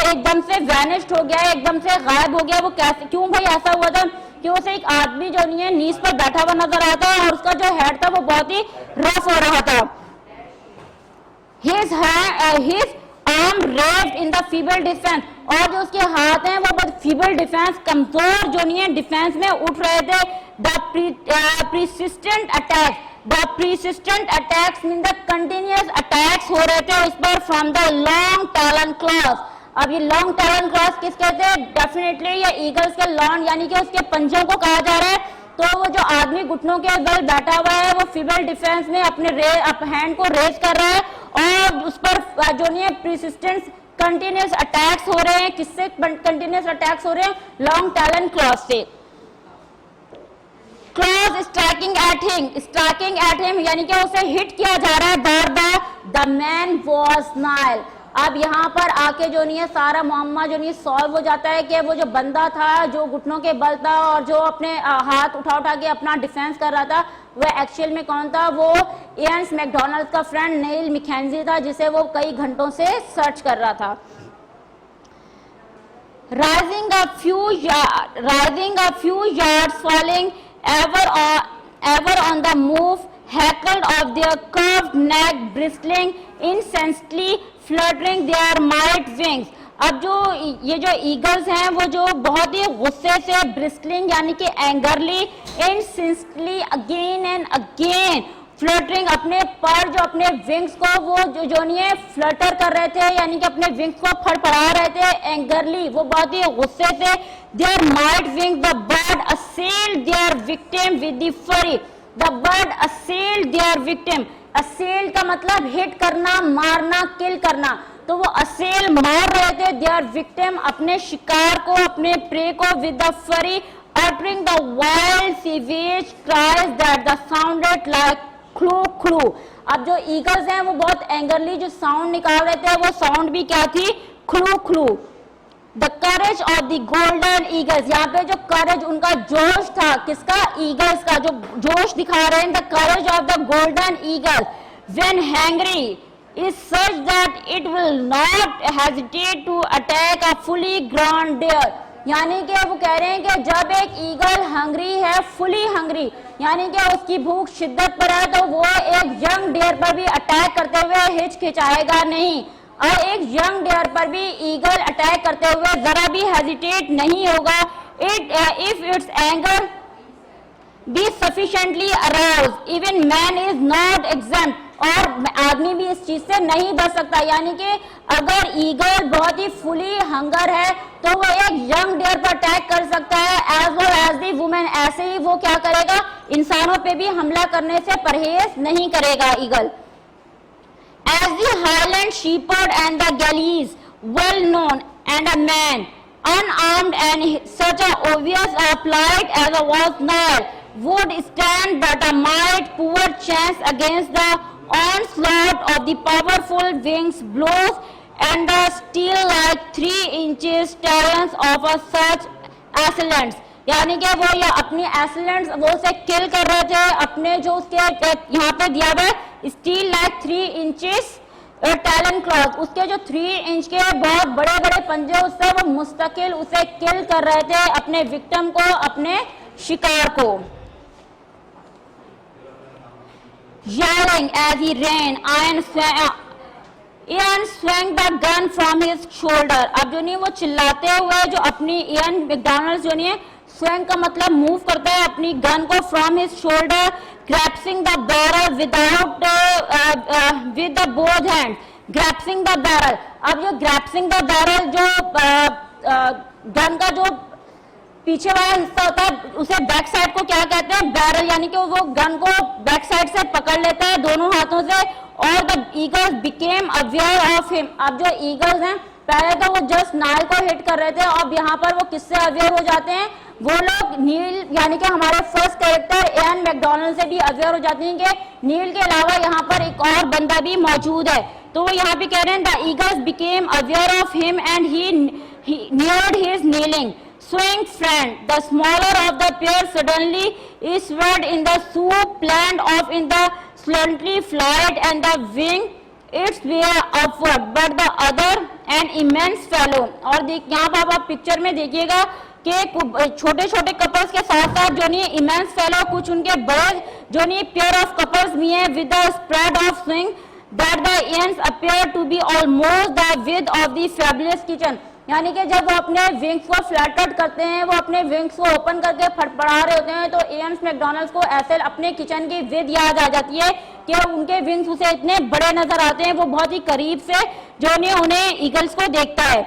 एकदम से वैनिश्ड हो गया, एकदम से गायब हो गया. वो कैसे, क्यों भाई ऐसा हुआ था कि उसे एक आदमी जो नहीं है नीज पर बैठा हुआ नजर आया था, और उसका जो हेड था वो बहुत ही रफ हो रहा था. His arm raised in the feeble defense, और जो उसके हाथ हैं वो बहुत फीबल डिफेंस, कमजोर जो नहीं है डिफेंस में उठ रहे थे. The persistent attacks mean the continuous attacks हो रहे थे उस पर from the long talon claws. अब ये लॉन्ग टैलन क्लॉज किस कहते हैं? डेफिनेटली ये ईगल्स के लॉन्ग, यानी कि उसके पंजों को कहा जा रहा है. तो वो जो आदमी घुटनों के बल बैठा हुआ है वो फीबल डिफेंस में अपने हैंड को रेज कर रहा है, और उस पर जो नहीं है प्रिसिस्टेंस कंटिन्यूस अटैक्स हो रहे हैं. किससे कंटिन्यूस अटैक्स हो रहे हैं? लॉन्ग टैलन क्लॉज से. क्लॉज स्ट्राइकिंग एट हिम, यानी कि उसे हिट किया जा रहा है बार बार. The man was Neil. अब यहाँ पर आके जो नहीं है सारा मामला जो नहीं सॉल्व हो जाता है कि वो जो बंदा था जो घुटनों के बल था और जो अपने हाथ उठा के अपना डिफेंस कर रहा था, वह एक्चुअल में कौन था? वो इयन मैकडॉनल्ड का फ्रेंड नील मैकेंजी था, जिसे वो कई घंटों से सर्च कर रहा था. Rising a few yards, falling ever on the move, heckled of their curved neck, bristling incessantly, fluttering their mighty wings. अब जो ये जो ईगल्स हैं वो जो बहुत ही गुस्से से ब्रिस्टलिंग यानी कि angrily, insistently, again and again, fluttering, अपने पर जो अपने विंग्स को वो जो नहीं है फ्लटर कर रहे थे, यानी कि अपने विंग्स को फड़फड़ा रहे थे. एंगरली, वो बहुत ही गुस्से से. Their might wing, the bird assailed their victim with the fury. The bird assailed their victim. Assail का मतलब हिट करना, मारना, किल करना. तो वो असेल मार रहे थे देयर विक्टिम, अपने शिकार को, अपने प्रे को, विद द फरी, uttering the wild savage cries that sounded like clue clue. अब जो ईगल्स हैं वो बहुत एंगरली जो साउंड निकाल रहे थे वो साउंड भी क्या थी? Clue clue. The courage of the golden eagles, यहाँ पे जो करेज उनका जोश था, किसका? ईगल्स का जो जोश दिखा रहे हैं. The courage of the golden eagle when hungry is such that it will not hesitate to attack a fully grown deer. यानी कि वो कह रहे हैं कि जब एक ईगल हंग्री है, फुली हंग्री, यानी कि उसकी भूख शिद्दत पर है, तो वो एक यंग डेयर पर भी अटैक करते हुए हिचकिचाएगा नहीं, और एक यंग डेयर पर भी ईगल अटैक करते हुए जरा भी हेजिटेट नहीं होगा. If it's anger be sufficiently aroused, even man is not exempt, और आदमी भी इस चीज से नहीं बच सकता। यानी कि अगर ईगल बहुत ही फुली हंगर है तो वो एक यंग डियर पर अटैक कर सकता है, as well as the women. ऐसे ही वो क्या करेगा, इंसानों पे भी हमला करने से परहेज नहीं करेगा eagle. As the Highland shepherd and the galleys, well known, and a man, unarmed and such a obvious a plight as a was Nile, would stand but a might poor chance against the onslaught of the powerful wings blows and the steel like 3 inches talons of a such assailants। यानी कि वो ये अपनी एसिलेंट्स वो से किल कर रहे थे, अपने जो उसके यहाँ पे दिया हुआ है steel like 3 inches talent cloth, उसके जो 3 इंच के बहुत बड़े बड़े पंजे, उससे वो मुस्तकिल उसे किल कर रहे थे, अपने विक्टिम को, अपने शिकार को। Yelling as he ran, Ian swung the gun from his shoulder। अब जो नहीं वो चिल्लाते हुए जो अपनी इयन मैकडॉनल्ड्स जो नहीं है, स्वैंग का मतलब मूव करता है अपनी गन को from his shoulder, grasping the barrel without with the both hand, grasping the barrel. अब जो ग्रैप्सिंग द बैरल जो गन का जो पीछे वाला हिस्सा होता है उसे बैक साइड को क्या कहते हैं, बैरल। यानी कि वो गन को बैक साइड से पकड़ लेता है दोनों हाथों से, और the eagles became aware of him. अब जो ईगल्स हैं पहले तो वो जस्ट नाइल को हिट कर रहे थे, अब यहाँ पर वो किससे अवेयर हो जाते हैं, वो लोग नील यानी कि हमारे फर्स्ट कैरेक्टर इयान मैकडॉनल्ड से भी अवेयर हो जाते हैं कि नील के अलावा यहाँ पर एक और बंदा भी मौजूद है। तो वो यहाँ पे कह रहे हैं the eagles became aware of him and he neared his kneeling swing friend, the smaller of the pair suddenly eastward in the soup planned off in the slantly flight and the wing its way upward, but the other an immense fellow। और देख यहाँ पर आप पिक्चर में देखिएगा कि छोटे छोटे कपल्स के साथ साथ जो नहीं इमेंस फेलो, कुछ उनके बड़े जो नहीं पेयर ऑफ कपल्स भी हैं with the spread of swing that the ends appear to be almost the width of the fabulous kitchen. यानी कि जब वो अपने विंग्स को फ्लैट आउट करते हैं, वो अपने विंग्स को ओपन करके फड़फड़ा रहे होते हैं, तो एम्स मैकडॉनल्ड्स को ऐसे अपने किचन की विद याद आ जाती है कि उनके विंग्स उसे इतने बड़े नजर आते हैं, वो बहुत ही करीब से जो नहीं उन्हें ईगल्स को देखता है।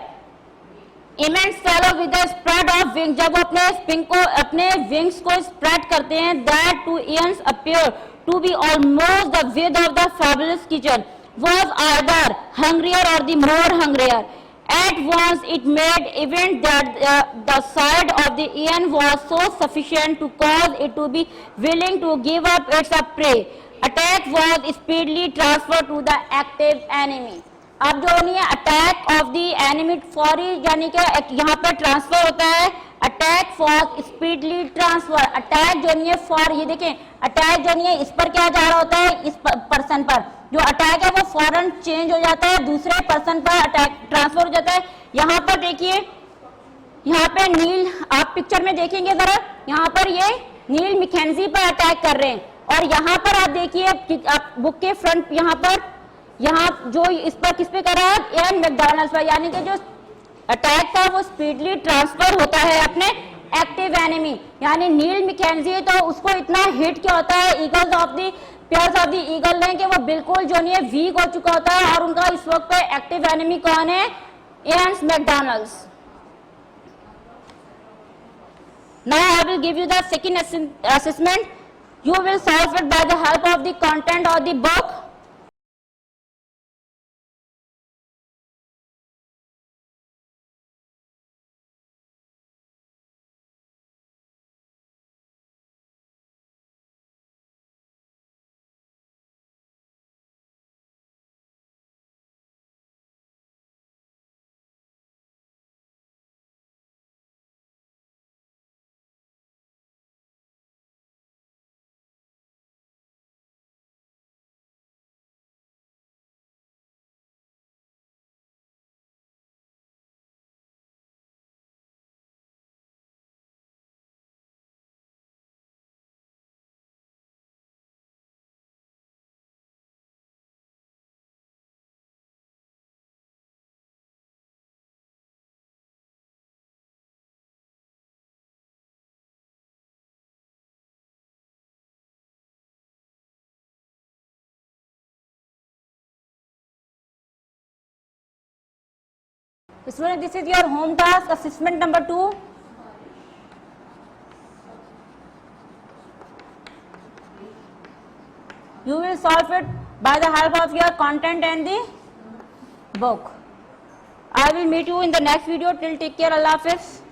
Immense fellow with the spread of wing, जब वो अपने विंग्स को स्प्रेड करते हैं, that two aims appear to be almost the width of the fabulous kitchen was either hungrier or the more hungrier. At once it made evident that the side of the Ian was so sufficient to cause it to be willing to give up its prey. Attack was speedily transferred to the active enemy। अब जो नहीं है अटैक ऑफ द एनिमी फौरी यानी कि यहाँ पर ट्रांसफर होता है, attack for speedily transfer. Attack जो नहीं है फॉर, ये देखें अटैक जो नहीं है इस पर क्या जा रहा होता है, इस पर्सन पर जो अटैक है वो फौरन चेंज हो जाता है, दूसरे पर्सन पर अटैक ट्रांसफर हो जाता है। यहाँ पर देखिए, यहाँ पे नील आप पिक्चर में देखेंगे जरा, यहाँ पर ये नील मैकेंजी पर अटैक कर रहे हैं, और यहाँ पर आप देखिए आप बुक के फ्रंट यहाँ जो इस पर किस पे कर रहा है, इयान मैकडॉनल्ड्स पर। यानी कि जो अटैक था वो स्पीडली ट्रांसफर होता है अपने एक्टिव एनिमी यानी नील मैकेंजी। तो उसको इतना हिट क्या होता है eagles of the pairs of the eagle ने कि वो बिल्कुल जो नहीं है वीक हो चुका होता है, और उनका इस वक्त पे एक्टिव एनिमी कौन है, Ian McDonald's. Now I will give you the second assessment. You will solve it by the help of the content of the book. Student, this is your home task, assessment number 2. You will solve it by the help of your content and the book. I will meet you in the next video. Till take care. Allah Hafiz.